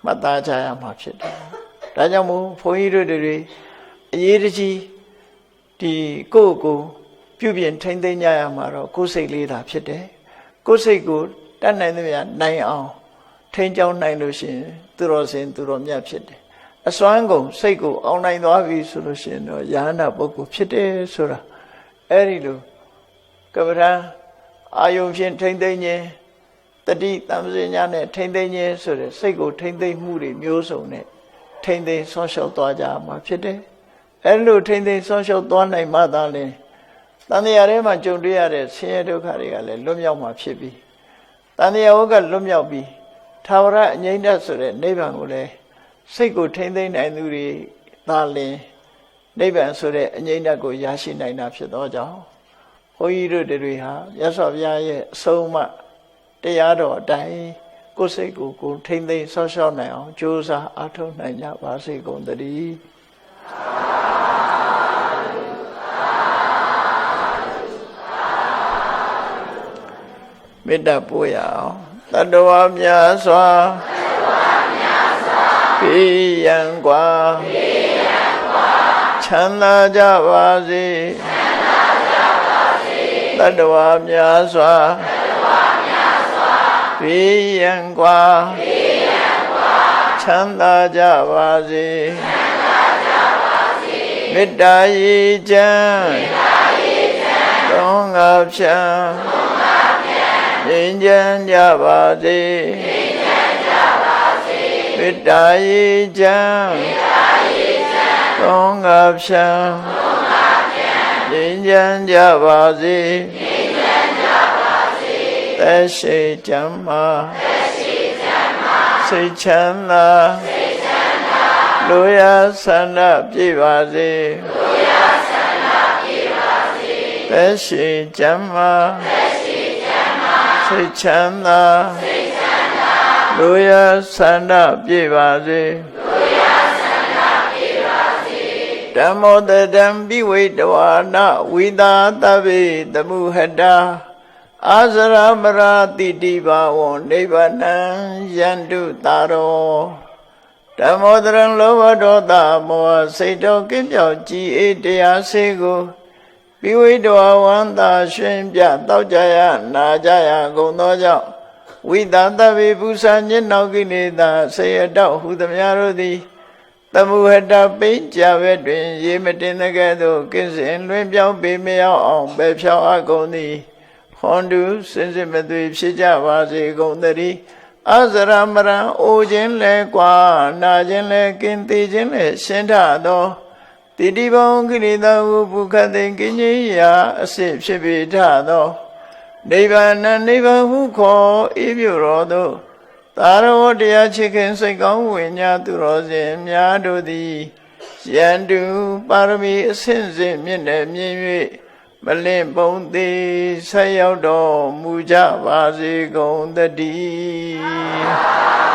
[SPEAKER 1] မှတ်သားကြရမှာဖြစ်တယ်ဒါကြောင့်မို့ဘုန်းကြီးတို့တွေအရေးတကြီးဒီကိုယ့်ကိုပြုပြင်ထိန်းသိမ်းကြရမှာတော့ကိုယ်စိတ်လေးသာဖြစ်တယ်ကိုယ်စိတ်ကိုတတ်နိုင်သမျှနိုင်အောင်ထိန်းကျောင်းနိုင်လို့ရှိရင်သူတော်စင်သူတော်မြတ်ဖြစ်တယ်အစွမ်းကုန်စိတ်ကိုအောင်နိုင်သွားပြီဆိုလို့ရှိရင်တော့ယဟန္တာပုဂ္ဂိုလ်ဖြစ်တယ်ဆိုတာအဲ့ဒီလိုကပ္ပဋ္ဌာန်းအာယုံဖြင့်ထိမ့်သိမ့်ခြင်းတတိတမ္ပဇဉ္ညာနဲ့ထိမ့်သိမ့်ခြင်းဆိုတဲ့စိတ်ကိုထိမ့်သိမ့်မှုတွေမျိုးစုံနဲ့ထိမ့်သိမ့်ဆောင်းလျှောက်သွားကြမှာဖြစ်တယ်အဲ့လိုထိမ့်သိမ့်ဆောင်းလျှောက်သွားနိုင်မှသာလေတန်တရားထဲမှာကြုံတွေ့ရတဲ့ဆင်းရဲဒုက္ခတွေကလည်းလွတ်မြောက်မှာဖြစ်ပြီးတန်တရားဝကလွတ်မြောက်ပြီးသာဝရအငြိမ့်တတ်ဆိုတဲ့နိဗ္ဗာန်ကိုလည်းစိတ်ကိုထိမ့်သိမ့်နိုင်သူတွေသာလင်နိဗ္ဗာန်ဆိုတဲ့အငြိမ့်တတ်ကိုရရှိနိုင်တာဖြစ်သောကြောင့်ဘုန်းကြီးတို့တွေဟာမြတ်စွာဘုရားရဲ့အဆုံးအမတရားတော်အတိုင်းကိုယ်စိတ်ကိုကိုယ်ထိမ့်သိမ့်ဆောက်ရှောက်နိုင်အောင်ကြိုးစားအားထုတ်နိုင်ကြပါစေကုန်သတည်းမေတ္တာပို့ရအောင်တတ္တဝါများစွာဘေးရန်กว่าချမ်းသာကြပါစေတတ္တဝါများစွာဘေးရန်กว่าချမ်းသာကြပါစေမေတ္တာရေချမ်းသုံးငါဖြံငြိမ်းချမ်းကြပါစေမေတ္တာရေချမ်းသုံးငါဖြံငြိမ်းချမ်းကြပါစေသက်ရှိချမ်းသာစိတ်ချမ်းသာလူရဆန္ဒပြည့်ပါစေသက်ရှိချမ်းသာစိတ်ချမ်းသာလူရဆန္ဒပြည့်ပါစေဓမ္မောတတံပိဝိတဝါနဝိသာတဗ္ဗေတမှုဟတာအာဇရမရာတိတိဘာဝံနိဗ္ဗာနံယန္တုတာရောဓမ္မောတရံလောဘဒေါသမောဟစိတ်တော်ကင်းပြောက်ကြည်အေးတရားစေကိုပိဝိတဝါဝန္တာရှင်ပြတောက်ကြရနာကြရကုန်သောကြောင့်ဝိသတဗ္ဗေပူဇာညနှောကိလေသာဆေယတောက်ဟုသမျှတို့သည်တမှုဟတပိဉ္ကြဘက်တွင်ရေမတင်တဲ့ကဲ့သို့ကင်းစင်လွင်ပြောင်းပေမရောက်အောင်ပဲဖြောင်းအပ်ကုန်သည်ဟွန်တုစင်စစ်မသွေဖြစ်ကြပါစေကုန်သတည်းအဇရမရံအိုခြင်းလဲကွာနာခြင်းလဲကင်းသေးခြင်းလဲရှင်းထသောတိတိဘုံကိလေသာဟုပုခတ်သိကင်းကြီးရာအစစ်ဖြစ်ပေထသောနိဗ္ဗာန်နိဗ္ဗာန်ဟုခေါ်ဤပြုတော်သို့သာရဝတရားချစ်ခင်စိတ်ကောင်းဝိညာသူတော်စင်များတို့သည်ယန္တုပါရမီအစဉ်စဉ်မြင့်တယ်မြင့်၍မလင့်ပုံသေးဆက်ရောက်တော်မူကြပါစေကုန်သတည်း